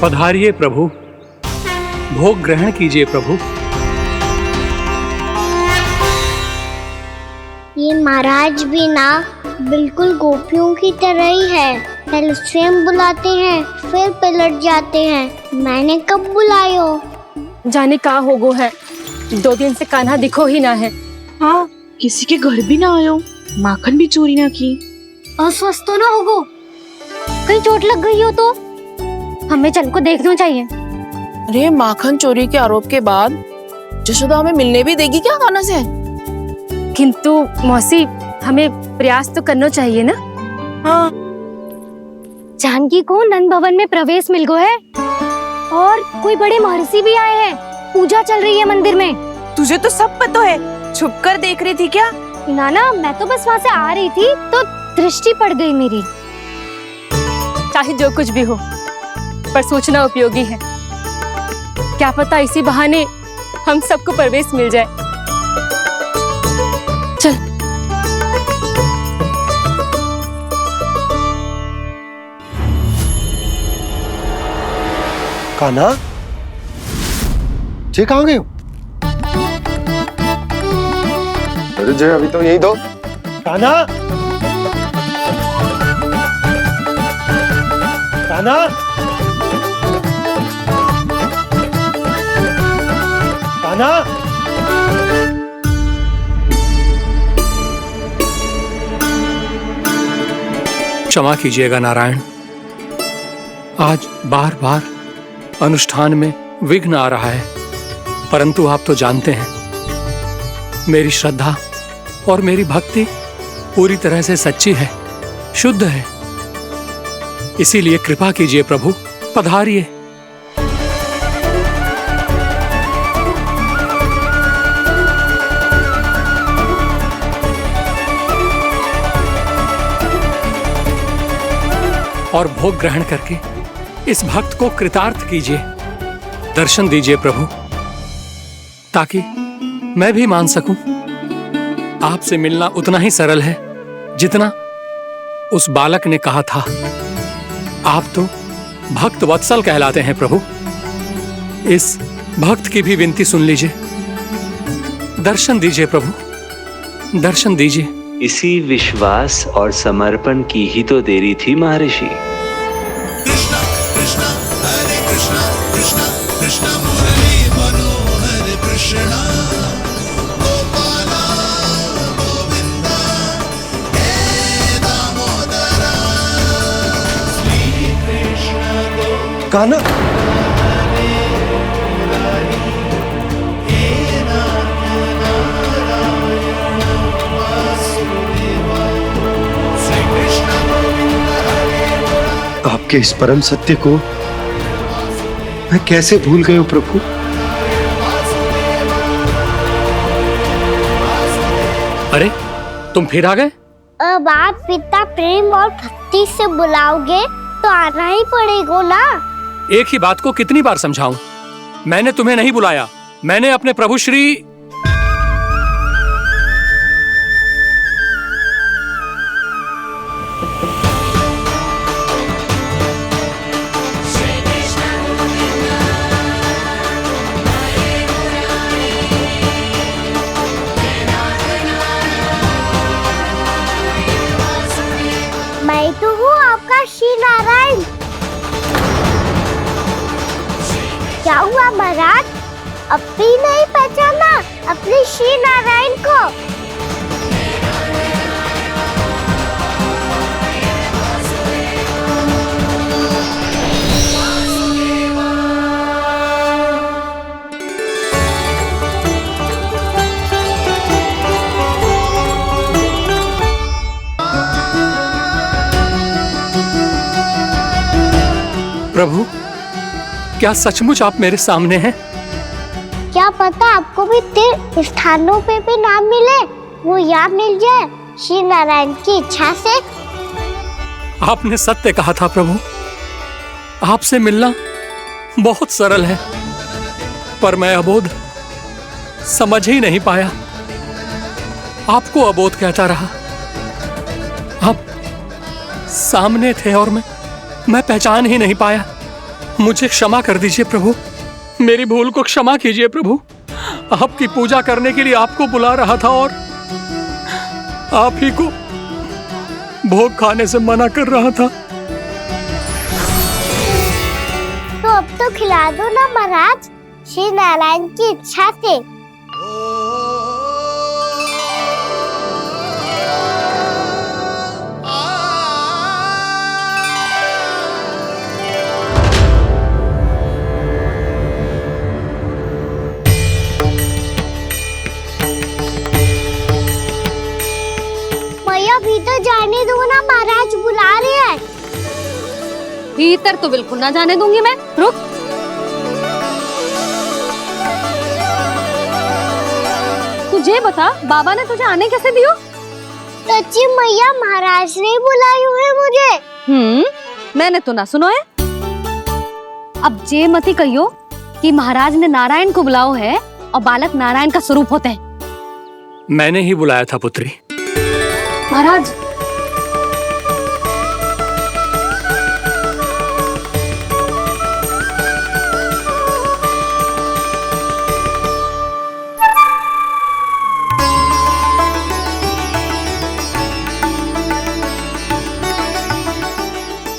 E: पधारिए प्रभु, भोग ग्रहण कीजिए प्रभु।
F: ये महाराज भी ना बिल्कुल गोपियों की तरह ही है। पहले स्वयं बुलाते हैं, फिर पलट जाते हैं। मैंने कब बुलायो?
B: जाने का होगो है, 2 दिन से कान्हा दिखो ही ना है।
I: हाँ, किसी के घर भी ना आयो, माखन भी चोरी ना की।
A: अस्वस्थ तो ना होगो, कहीं चोट लग गई हो तो? हमें चल को देखना चाहिए।
M: अरे माखन चोरी के आरोप के बाद जशोदा हमें मिलने भी देगी क्या कान्हा से?
B: किंतु मौसी, हमें प्रयास तो करना चाहिए ना।
M: हाँ,
A: जानकी को नंद भवन में प्रवेश मिल गो है, और कोई बड़े महर्षि भी आए हैं। पूजा चल रही है मंदिर में।
M: तुझे तो सब पता है, छुप कर देख रही थी क्या?
A: ना, मैं तो बस वहाँ से आ रही थी तो दृष्टि पड़ गई मेरी।
B: चाहे जो कुछ भी हो, पर सूचना उपयोगी है। क्या पता इसी बहाने हम सबको प्रवेश मिल जाए। चल।
D: कान्हा, जे कहाँ गए हो?
L: अरे जय, अभी तो यही दो।
D: कान्हा, कान्हा, कान्हा।
E: क्षमा कीजिएगा नारायण, आज बार बार अनुष्ठान में विघ्न आ रहा है, परंतु आप तो जानते हैं मेरी श्रद्धा और मेरी भक्ति पूरी तरह से सच्ची है, शुद्ध है। इसीलिए कृपा कीजिए प्रभु, पधारिए। और भोग ग्रहण करके इस भक्त को कृतार्थ कीजिए। दर्शन दीजिए प्रभु, ताकि मैं भी मान सकूं। आपसे मिलना उतना ही सरल है जितना उस बालक ने कहा था। आप तो भक्त वत्सल कहलाते हैं प्रभु। इस भक्त की भी विनती सुन लीजिए। दर्शन दीजिए प्रभु, दर्शन दीजिए।
N: इसी विश्वास और समर्पण की ही तो देरी थी महर्षि।
D: कान्हा, आपके इस परम सत्य को मैं कैसे भूल गया प्रभु।
E: अरे तुम फिर आ गए?
F: अब आप पिता प्रेम और भक्ति से बुलाओगे तो आना ही पड़ेगा ना।
E: एक ही बात को कितनी बार समझाऊं? मैंने तुम्हें नहीं बुलाया, मैंने अपने प्रभु श्री
F: मैं तो हूँ आपका श्री नारायण। क्या हुआ महाराज, अब भी नहीं पहचाना अपने श्री नारायण को?
E: प्रभु, क्या सचमुच आप मेरे सामने हैं?
F: क्या पता आपको भी तीर्थ स्थानों पे भी नाम मिले, वो यहाँ मिल जाए श्री नारायण की इच्छा से।
E: आपने सत्य कहा था प्रभु, आपसे मिलना बहुत सरल है, पर मैं अबोध समझ ही नहीं पाया। आपको अबोध कहता रहा। आप सामने थे और मैं पहचान ही नहीं पाया। मुझे क्षमा कर दीजिए प्रभु, मेरी भूल को क्षमा कीजिए प्रभु। आपकी पूजा करने के लिए आपको बुला रहा था और आप ही को भोग खाने से मना कर रहा था।
F: तो अब तो खिला दो ना महाराज, श्री नारायण की इच्छा से। भीतर जाने दो ना, महाराज बुला रहे हैं।
A: भीतर तो बिल्कुल ना जाने दूंगी मैं, रुक। तुझे बता, बाबा ने तुझे आने कैसे दियो?
F: सच्ची मैया, महाराज ने बुलाई हुई मुझे।
A: मैंने तो ना सुनो है। अब जे मती कहियो कि महाराज ने नारायण को बुलाओ है और बालक नारायण का स्वरूप होते हैं।
E: मैंने ही बुलाया था पुत्री।
A: महाराज,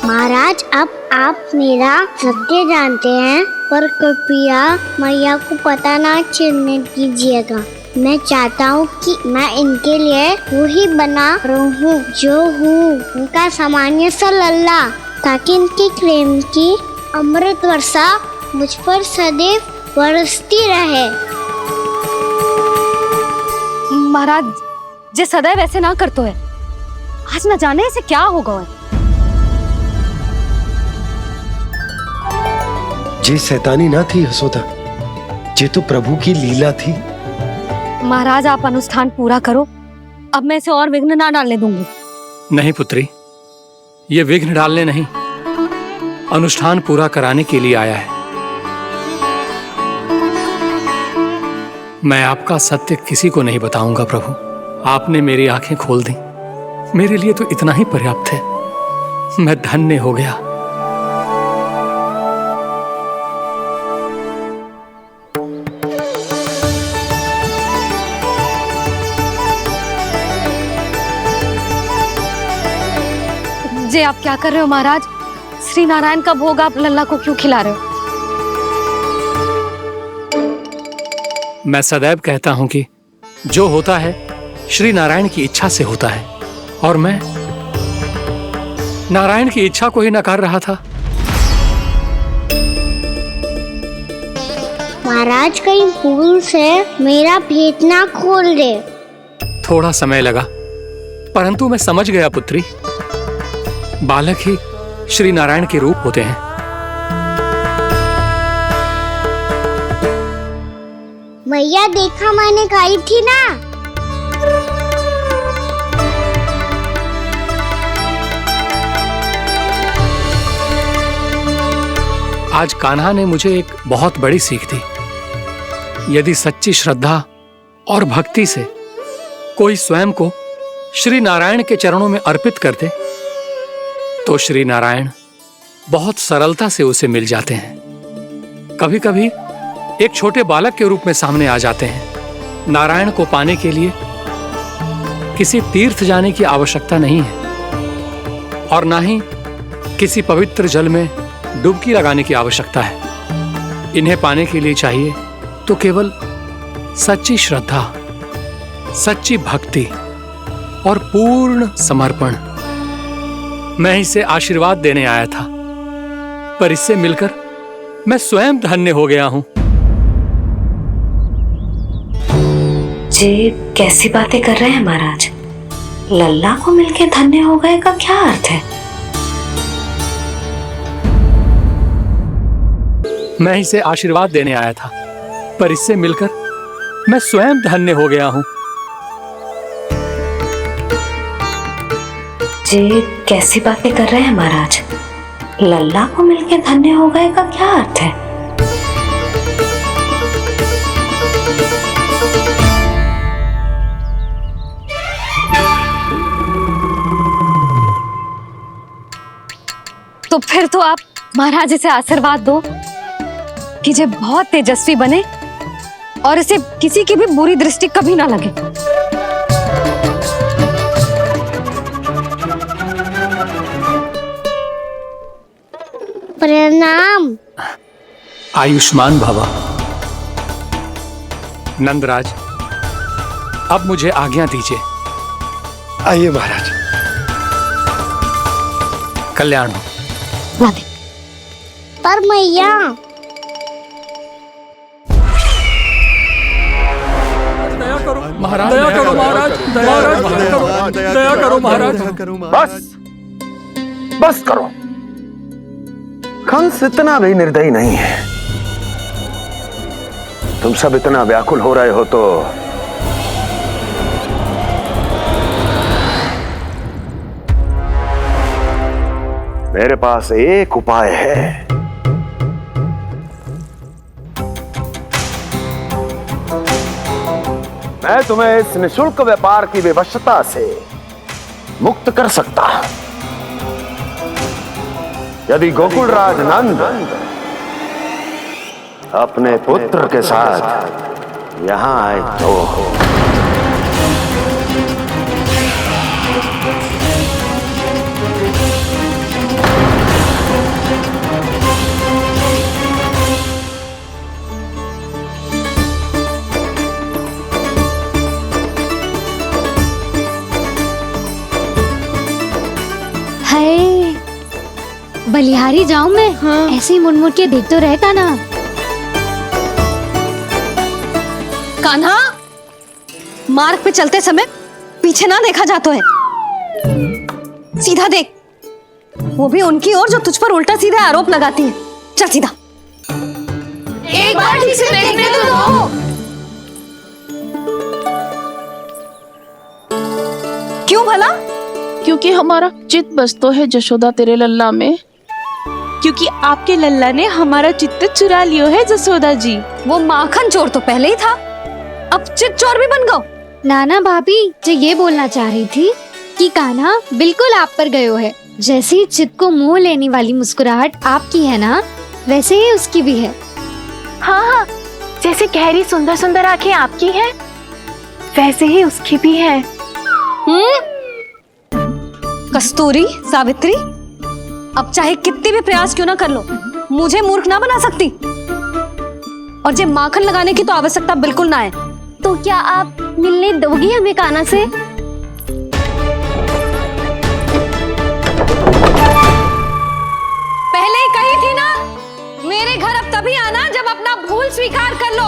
F: महाराज अब आप मेरा सत्य जानते हैं, पर कृपया मैया को पता ना चलने दीजिएगा। मैं चाहता हूँ कि मैं इनके लिए वही बना रहूँ जो हूँ, उनका सामान्य सा लल्ला, ताकि इनके प्रेम की अमृत वर्षा मुझ पर सदैव बरसती रहे।
A: महाराज जे सदैव ऐसे ना करतो है, आज न जाने इसे क्या होगा है।
D: जे शैतानी ना थी यशोदा, जे तो प्रभु की लीला थी।
A: महाराज आप अनुष्ठान पूरा करो, अब मैं इसे और विघ्न ना डालने दूंगी।
E: नहीं पुत्री, ये विघ्न डालने नहीं, अनुष्ठान पूरा कराने के लिए आया है। मैं आपका सत्य किसी को नहीं बताऊंगा प्रभु। आपने मेरी आंखें खोल दी, मेरे लिए तो इतना ही पर्याप्त है। मैं धन्य हो गया।
A: जे आप क्या कर रहे हो महाराज? श्री नारायण का भोग आप लल्ला को क्यों खिला रहे हो?
E: मैं सदैव कहता हूं कि जो होता है श्री नारायण की इच्छा से होता है, और मैं नारायण की इच्छा को ही नकार रहा था।
F: महाराज कहीं भूल से मेरा भेद ना खोल दे।
E: थोड़ा समय लगा, परंतु मैं समझ गया पुत्री। बालक ही श्री नारायण के रूप होते हैं।
F: मैया देखा मैंने कही थी ना।
E: आज कान्हा ने मुझे एक बहुत बड़ी सीख दी। यदि सच्ची श्रद्धा और भक्ति से कोई स्वयं को श्री नारायण के चरणों में अर्पित कर दे, तो श्री नारायण बहुत सरलता से उसे मिल जाते हैं। कभी कभी एक छोटे बालक के रूप में सामने आ जाते हैं। नारायण को पाने के लिए किसी तीर्थ जाने की आवश्यकता नहीं है, और ना ही किसी पवित्र जल में डुबकी लगाने की आवश्यकता है। इन्हें पाने के लिए चाहिए तो केवल सच्ची श्रद्धा, सच्ची भक्ति और पूर्ण समर्पण। मैं इसे आशीर्वाद देने आया था, पर इससे मिलकर मैं स्वयं धन्य हो गया हूं।
A: जे कैसी बातें कर रहे हैं महाराज? लल्ला को मिलके धन्य हो गए का क्या अर्थ है?
E: मैं इसे आशीर्वाद देने आया था, पर इससे मिलकर मैं स्वयं धन्य हो गया हूं।
A: जे कैसी बातें कर रहे हैं महाराज? लल्ला को मिलके धन्य हो गए का क्या अर्थ है? तो फिर तो आप महाराज इसे आशीर्वाद दो कि जे बहुत तेजस्वी बने और इसे किसी की भी बुरी दृष्टि कभी ना लगे।
F: प्रणाम।
E: आयुष्मान भवा। नंदराज, अब मुझे आज्ञा दीजिए।
D: आइए महाराज।
E: कल्याण हो।
F: पर मैया,
E: महाराज दया करो, महाराज दया करो, महाराज।
J: बस करो। कंस इतना भी निर्दयी नहीं है। तुम सब इतना व्याकुल हो रहे हो तो मेरे पास एक उपाय है। मैं तुम्हें इस निःशुल्क व्यापार की विवशता से मुक्त कर सकता हूं। यदि गोकुलराज नंद अपने पुत्र के साथ यहां आए तो
O: बलिहारी जाऊं मैं? हाँ। ऐसे ही मुड़ मुड़ के देख तो रहता ना।
A: कान्हा, मार्ग पे चलते समय पीछे ना देखा जाता है, सीधा देख, वो भी उनकी ओर जो तुझ पर उल्टा सीधा आरोप लगाती है। चल सीधा।
B: एक बार ठीक से देखने तो दो।
A: क्यों भला?
M: क्योंकि हमारा चित्त बसतो है जशोदा तेरे लल्ला में।
B: क्योंकि आपके लल्ला ने हमारा चित्त चुरा लियो है जसोदा जी।
A: वो माखन चोर तो पहले ही था, अब चित्त चोर भी बन गो।
O: नाना भाभी जो ये बोलना चाह रही थी कि कान्हा बिल्कुल आप पर गयो है। जैसे ही चित्त को मोह लेने वाली मुस्कुराहट आपकी है ना, वैसे ही उसकी भी है।
B: हाँ हाँ, जैसे गहरी सुंदर सुंदर आंखें आपकी हैं, वैसे ही उसकी भी है।
A: कस्तूरी, सावित्री, अब चाहे कितनी भी प्रयास क्यों ना कर लो, मुझे मूर्ख ना बना सकती। और जे माखन लगाने की तो आवश्यकता बिल्कुल ना है।
O: तो क्या आप मिलने दोगी हमें कान्हा से?
A: पहले ही कही थी ना, मेरे घर अब तभी आना जब अपना भूल स्वीकार कर लो।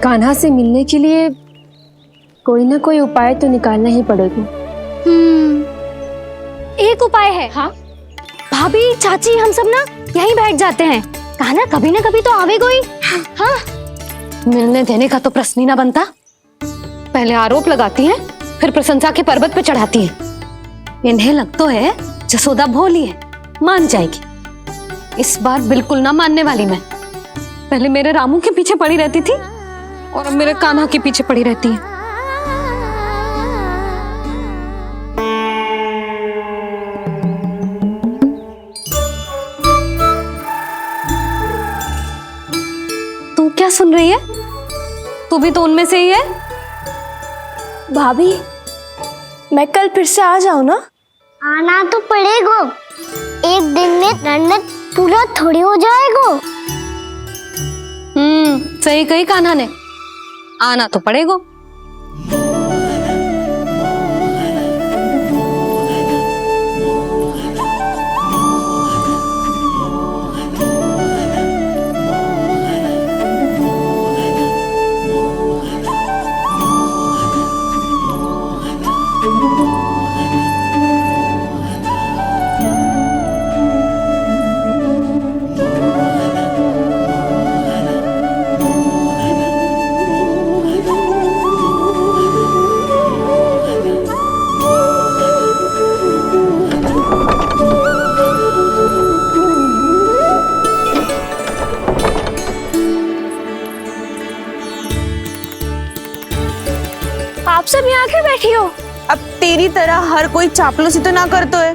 B: कान्हा से मिलने के लिए कोई ना कोई उपाय तो निकालना ही पड़ेगा।
O: एक उपाय है। हाँ भाभी, चाची, हम सब ना यहीं बैठ जाते हैं। कान्हा कभी ना कभी तो आवेगा ही। हाँ,
A: मिलने देने का तो प्रश्न ही ना बनता। पहले आरोप लगाती हैं, फिर प्रशंसा के पर्वत पे चढ़ाती हैं। इन्हें लगता है जसोदा भोली है, मान जाएगी। इस बार बिल्कुल ना मानने वाली मैं। पहले मेरे रामू के पीछे पड़ी रहती थी और अब मेरे कान्हा के पीछे पड़ी रहती है। तू क्या सुन रही है? तू भी तो उनमें से ही है।
B: भाभी, मैं कल फिर से आ जाऊं ना?
F: आना तो पड़ेगा, एक दिन में रन्नत पूरा थोड़ी हो जाएगा।
A: सही कही कान्हा ने, आना तो पड़ेगा।
B: आप सब यहाँ आके बैठी हो? अब तेरी तरह हर कोई चापलूसी तो ना करता है,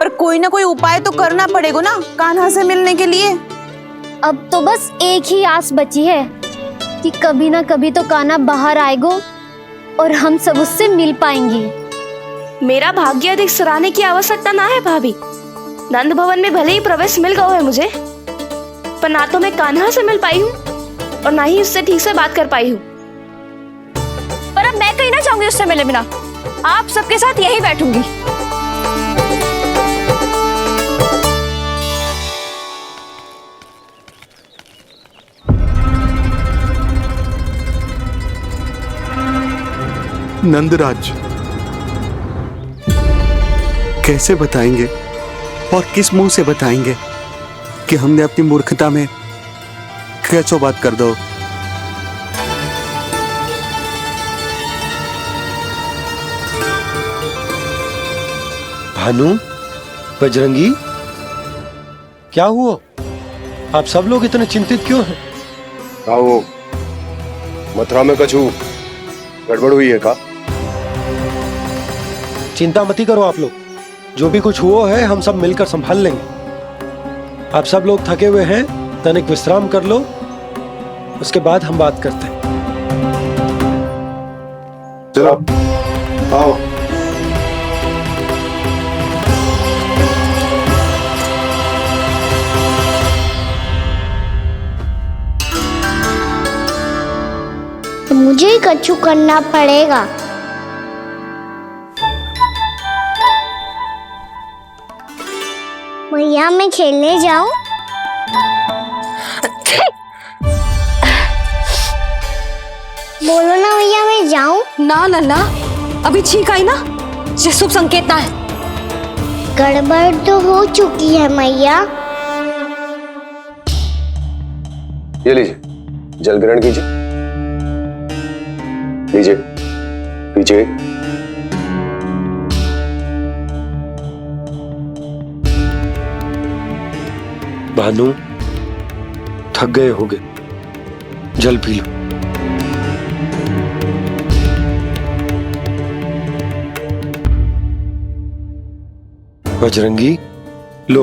B: पर कोई ना कोई उपाय तो करना पड़ेगा ना कान्हा से मिलने के लिए।
O: अब तो बस एक ही आस बची है कि कभी ना कभी तो कान्हा बाहर आएगा और हम सब उससे मिल पाएंगे।
B: मेरा भाग्य अधिक सराहने की आवश्यकता ना है भाभी। नंद भवन में भले ही प्रवेश मिल गया है मुझे, पर ना तो मैं कान्हा से मिल पाई हूँ और ना ही उससे ठीक से बात कर पाई हूँ। पर अब मैं कहीं ना जाऊंगी उससे मिले बिना। आप सबके साथ यहीं बैठूंगी।
H: नंदराज, कैसे बताएंगे और किस मुंह से बताएंगे कि हमने अपनी मूर्खता में कैसो बात कर दो।
D: भानु, बजरंगी, क्या हुआ? आप सब लोग इतने चिंतित क्यों हैं?
L: आओ, मथुरा में कछु गड़बड़ हुई है का?
D: चिंता मती करो आप लोग, जो भी कुछ हुआ है हम सब मिलकर संभाल लेंगे। आप सब लोग थके हुए हैं, तनिक विश्राम कर लो, उसके बाद हम बात करते हैं।
L: चलो आओ।
F: मुझे ही कछु करना पड़ेगा। भैया मैं खेलने जाऊं? बोलो ना भैया मैं जाऊं?
A: ना लल्ला, अभी छींक आई ना, ये शुभ संकेत ना है।
F: गड़बड़ तो हो चुकी है मैया।
L: ये लीजिए, जल ग्रहण कीजिए। लीजिए, पीजिए।
D: भानु, थक गए होगे, जल पी लो। बजरंगी, लो।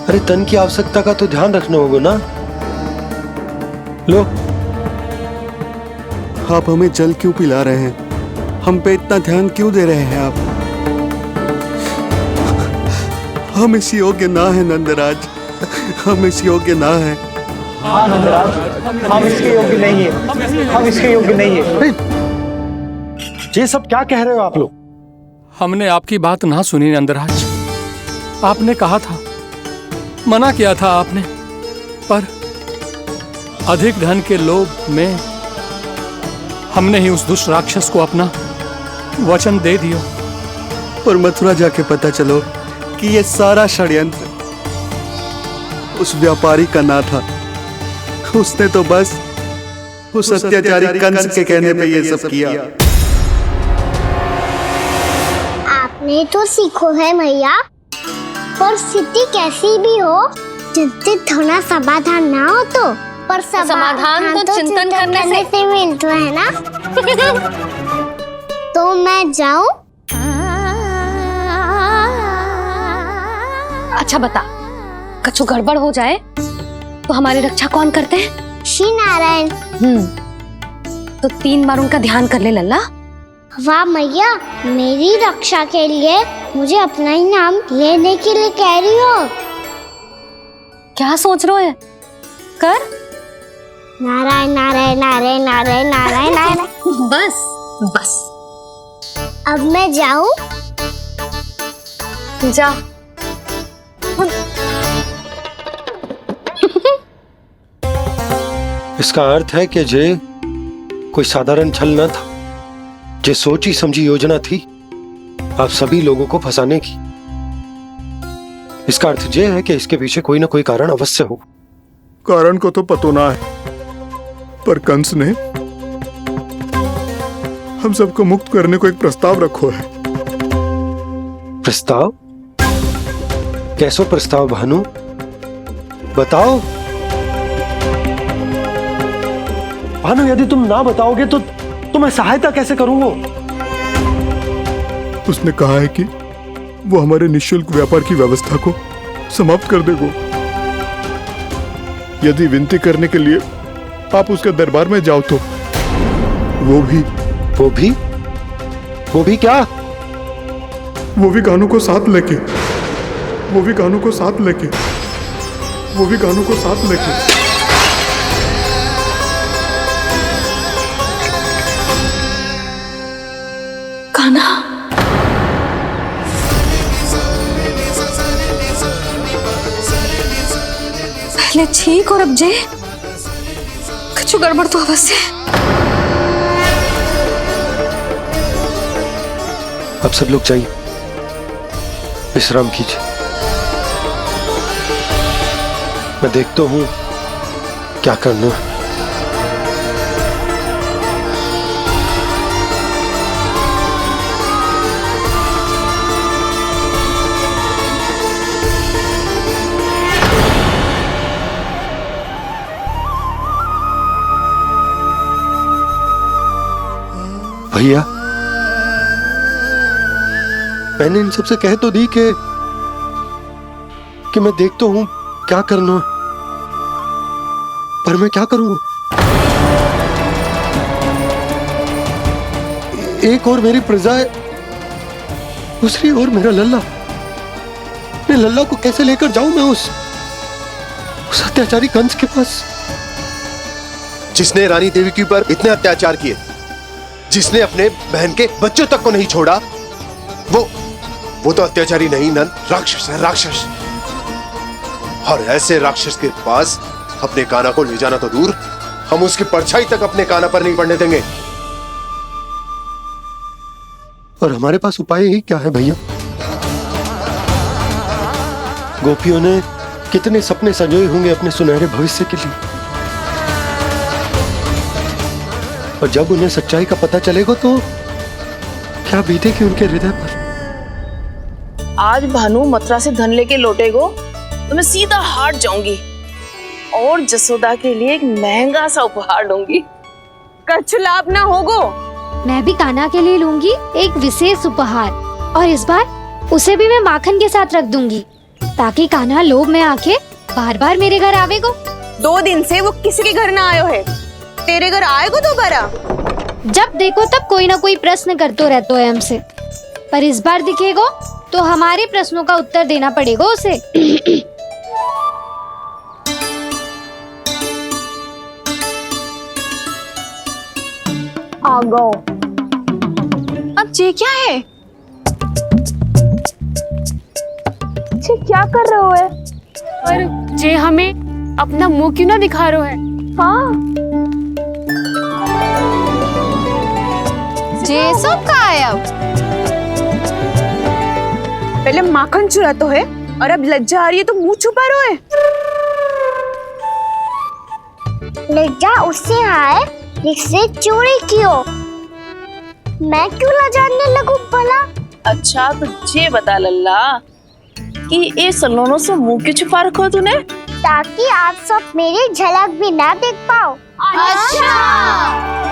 D: अरे तन की आवश्यकता का तो ध्यान रखना होगा ना। लो।
H: आप हमें जल क्यों पिला रहे हैं? हम पे इतना ध्यान क्यों दे रहे हैं आप? हम इस योग्य ना है नंदराज, हम इस योग्य ना है।
K: हाँ नंदराज, हम इसके योग्य नहीं है, हम इसके योग्य नहीं है।
D: ये सब क्या कह रहे हो आप लोग?
E: हमने आपकी बात ना सुनी नंदराज। आपने कहा था, मना किया था आपने, पर अधिक धन के लोभ में हमने ही उस दुष्ट राक्षस को अपना वचन दे दिया।
H: पर मथुरा जाके पता चलो कि ये सारा षड्यंत्र उस व्यापारी का ना था। उसने तो बस उस अत्याचारी कंस के कहने पे ये सब किया।
F: आपने तो सीखो है भैया, पर स्थिति कैसी भी हो, चिंतित होना समाधान ना हो तो, पर समाधान तो चिंतन करने से मिलता है ना। तो मैं जाऊं?
A: अच्छा बता, कछु गड़बड़ हो जाए तो हमारी रक्षा कौन करते हैं?
F: श्री नारायण।
A: तो 3 बार उनका ध्यान कर ले लल्ला।
F: वाह मैया, मेरी रक्षा के लिए मुझे अपना ही नाम लेने के लिए कह रही हो?
A: क्या सोच रहे हो? कर।
F: नारायण नारायण नारायण नारायण नारायण नारायण।
A: बस बस।
F: अब मैं जाऊं?
A: जा।
D: इसका अर्थ है कि जे कोई साधारण छल न था, जे सोची समझी योजना थी आप सभी लोगों को फंसाने की। इसका अर्थ ये है कि इसके पीछे कोई ना कोई कारण अवश्य हो।
C: कारण को तो पतो ना है, पर कंस ने हम सबको मुक्त करने को एक प्रस्ताव रखो है।
D: प्रस्ताव? कैसो प्रस्ताव भानु, बताओ। भानु, यदि तुम ना बताओगे तो मैं सहायता कैसे करूंगा?
C: उसने कहा है कि वो हमारे निःशुल्क व्यापार की व्यवस्था को समाप्त कर देगा यदि विनती करने के लिए आप उसके दरबार में जाओ तो। वो भी क्या? वो भी गानों को साथ लेके, वो भी गानों को साथ लेके, वो भी गानों को साथ लेके।
A: कान्हा, पहले ठीक और अब जे कुछ गड़बड़ तो अवश्य।
D: अब सब लोग जाइए, विश्राम कीजिए। मैं देखता हूं क्या करना है। भैया, मैंने इन सबसे कह तो दी कि मैं देखता हूं क्या करना है, पर मैं क्या करूंगा? एक और मेरी प्रजा है, दूसरी ओर मेरा लल्ला। मैं लल्ला को कैसे लेकर जाऊं मैं उस अत्याचारी कंस के पास?
L: जिसने रानी देवी के ऊपर इतने अत्याचार किए, जिसने अपने बहन के बच्चों तक को नहीं छोड़ा, वो तो अत्याचारी नहीं नंद, राक्षस है, राक्षस। और ऐसे राक्षस के पास अपने कान्हा को ले जाना तो दूर, हम उसकी परछाई तक अपने कान्हा पर नहीं पड़ने देंगे। और हमारे पास उपाय ही क्या है भैया? गोपियों ने कितने सपने संजोए होंगे अपने सुनहरे भविष्य के लिए, और जब उन्हें सच्चाई का पता चलेगा तो क्या बीतेगी उनके हृदय पर।
M: आज भानु मथुरा से धन लेके लौटेगो तो मैं सीधा हाट जाऊंगी और जसोदा के लिए एक महंगा सा उपहार दूंगी।
A: कछु लाभ ना होगो।
O: मैं भी कान्हा के लिए लूंगी एक विशेष उपहार, और इस बार उसे भी मैं माखन के साथ रख दूंगी, ताकि कान्हा लोभ में आके बार बार मेरे घर आवेगो।
A: 2 दिन से वो किसी के घर ना आयो है, तेरे घर आएगो दोबारा?
O: जब देखो तब कोई ना कोई प्रश्न करते रहते है हमसे, पर इस बार दिखेगो तो हमारे प्रश्नों का उत्तर देना पड़ेगा उसे।
A: आ गो। अब ये क्या है?
B: ये क्या कर रहे हो है?
A: पर जे हमें अपना मुंह क्यों ना दिखा रहे है?
B: हाँ,
A: जे सब का है अब? पहले माखन चुरा तो है और अब लज्जा आ रही है तो मुंह छुपा रहे है।
F: लज्जा उससे है जिससे चोरी कियो। मैं क्यों लजाने लगूं भला?
M: अच्छा तो ये बता लल्ला कि ये सलोनों से मुंह क्यों छुपा रखो तूने?
F: ताकि आप सब मेरी झलक भी ना देख पाओ।
A: अच्छा।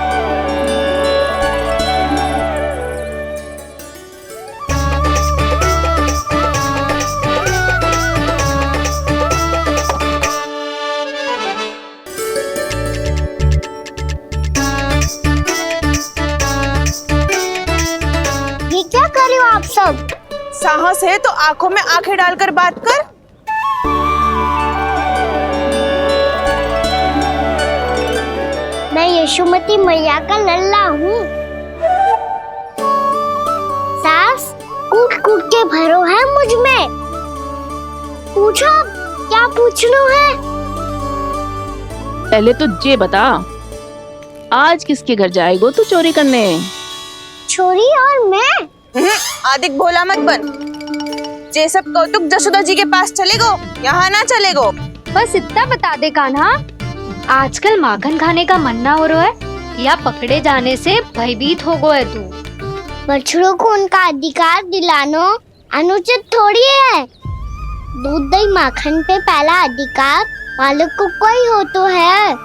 F: ये क्या कर रहे हो आप सब?
A: साहस है तो आंखों में आंखें डालकर बात कर।
F: मैं यशोमती मैया का लल्ला हूँ। सास कूट कूट के भरो है मुझ में। पूछो क्या पूछना है?
M: पहले तो ये बता, आज किसके घर जाएगो तू चोरी करने?
F: छोरी और मैं?
A: आदिक भोला मत बन। जे सब कौतुक जसोदा जी के पास चलेगो, यहाँ ना चलेगो।
O: बस इतना बता दे कान्हा, आजकल माखन खाने का मन ना हो रहा है या पकड़े जाने से भयभीत हो गए तू?
F: बछड़ों को उनका अधिकार दिलाना अनुचित थोड़ी है। दूध दही माखन पे पहला अधिकार मालिक को कोई हो तो है।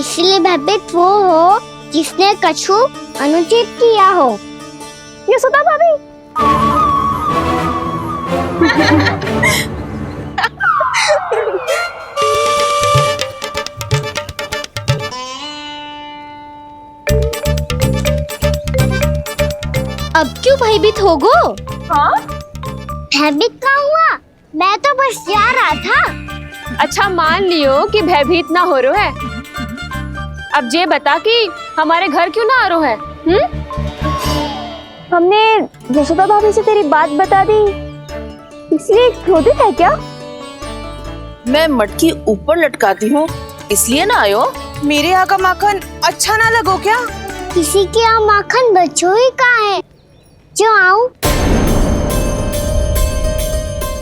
F: इसलिए भयभीत वो हो जिसने कछु अनुचित किया हो। यशोदा भाभी।
O: अब क्यों भयभीत हो गो?
F: हाँ? भयभीत का हुआ? मैं तो बस जा रहा था।
A: अच्छा मान लियो कि भयभीत ना हो रहा है। अब ये बता कि हमारे घर क्यों ना आ रहा है?
B: हमने यशोदा भाभी से तेरी बात बता दी, इसलिए क्रोधित है क्या?
M: मैं मटकी ऊपर लटकाती हूँ इसलिए ना आयो?
A: मेरे यहाँ का माखन अच्छा ना लगो क्या?
F: किसी के यहाँ माखन बच्चों ही कहाँ है जो आऊं?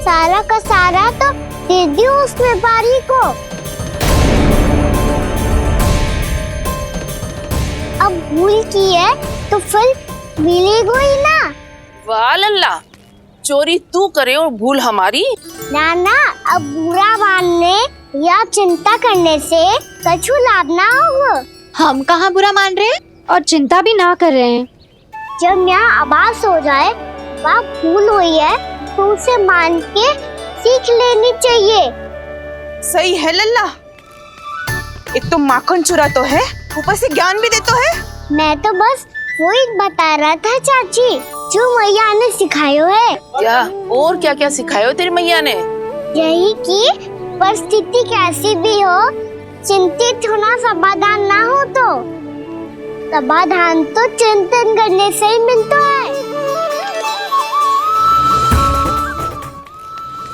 F: सारा का सारा तो दे दियो उस व्यापारी को। अब भूल की है तो फिर मिलेगो ही ना।
M: वाह लल्ला, चोरी तू करे और भूल हमारी।
F: ना अब बुरा मानने या चिंता करने से कछु लाभ ना होगा।
O: हम कहाँ बुरा मान रहे हैं और चिंता भी ना कर रहे हैं।
F: जब यहाँ आभास हो जाए वहाँ भूल हुई है तो उसे मान के सीख लेनी चाहिए।
A: सही है लल्ला, एक तो माखन चुरा तो है, ऊपर से ज्ञान भी देता है।
F: मैं तो बस वही बता रहा था चाची जो मैया ने सिखायो है।
M: क्या और क्या क्या सिखायो तेरी मैया ने?
F: यही कि परिस्थिति कैसी भी हो चिंतित होना समाधान ना हो तो समाधान तो चिंतन करने से ही मिलता है।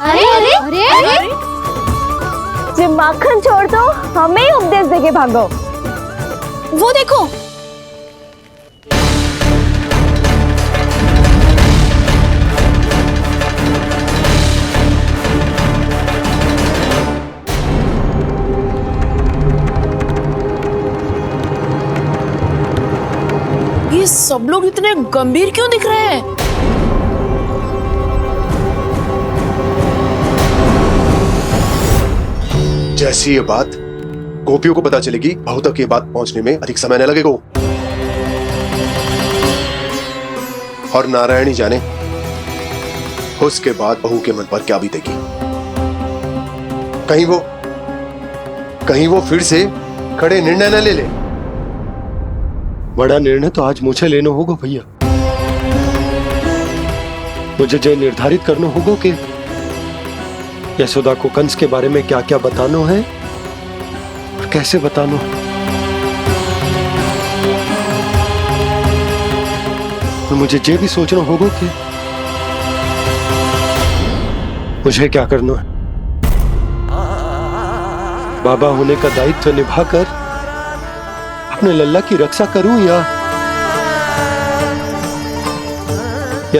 O: अरे अरे अरे, अरे?
B: जब माखन छोड़ दो हमें ही उपदेश देके भागो।
M: वो देखो, ये सब लोग इतने गंभीर क्यों दिख रहे हैं?
L: जैसी ये बात गोपियों को पता चलेगी, बहू तक ये बात पहुंचने में अधिक समय न लगेगा। और नारायणी जाने उसके बाद बहू के मन पर क्या बीतेगी। कहीं वो फिर से खड़े निर्णय न ले ले।
D: बड़ा निर्णय तो आज मुझे लेना होगा भैया। मुझे जो निर्धारित करना होगा कि यशोदा को कंस के बारे में क्या क्या बताना है और कैसे बताना है। और मुझे ये भी सोचना होगा कि मुझे क्या करना है। बाबा होने का दायित्व निभाकर अपने लल्ला की रक्षा करूं या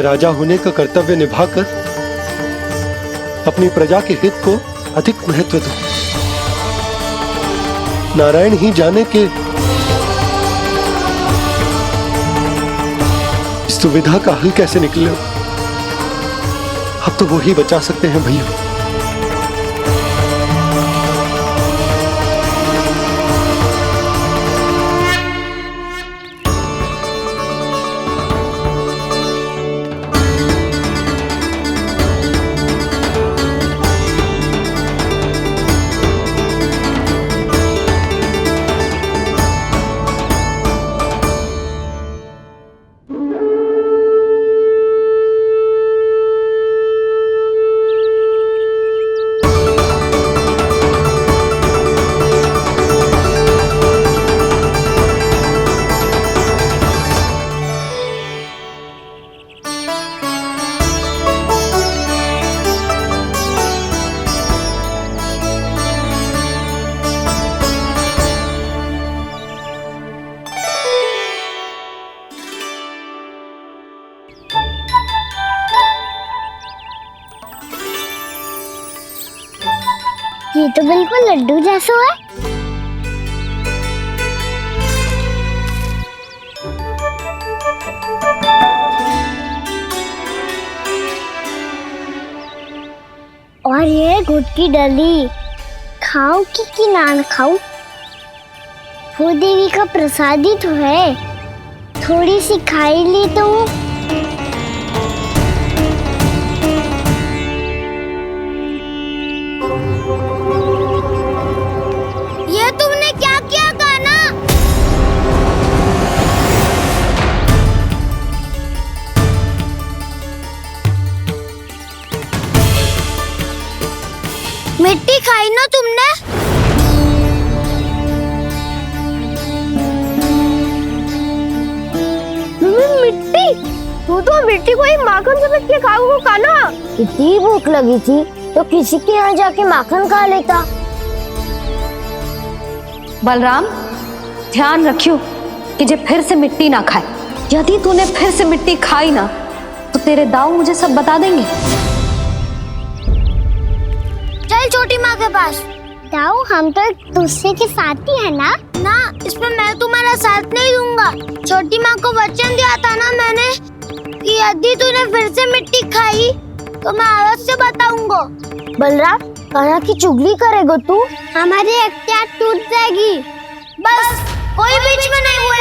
D: राजा होने का कर्तव्य निभाकर अपनी प्रजा के हित को अधिक महत्व दूं। नारायण ही जाने के इस दुविधा का हल कैसे निकले। अब तो वो ही बचा सकते हैं भैया।
F: ये तो बिल्कुल लड्डू जैसा है। और ये गुड़ की डली खाऊं कि ना खाऊं? वो देवी का प्रसाद ही तो है, थोड़ी सी खाई ली तो। ये तुमने क्या किया कान्हा? मिट्टी खाई ना तुमने? मिट्टी? तू तो मिट्टी को ही माखन समझ के खाओ कान्हा। इतनी भूख लगी थी तो किसी के यहाँ जाके माखन खा लेता।
A: बलराम, ध्यान रखियो कि जे फिर से मिट्टी ना खाए। यदि तूने फिर से मिट्टी खाई ना तो तेरे दाऊ मुझे सब बता देंगे।
F: चल छोटी माँ के पास। दाऊ, हम तो एक दूसरे के साथी है ना? ना, इसमें मैं तुम्हारा साथ नहीं दूंगा। छोटी माँ को वचन दिया था ना मैंने कि यदि तूने फिर से मिट्टी खाई तो मैं आवाज से बताऊंगा। बलराम, कान्हा की चुगली करेगा तू? हमारी अख्तियार टूट जाएगी। बस कोई बीच में नहीं बोले।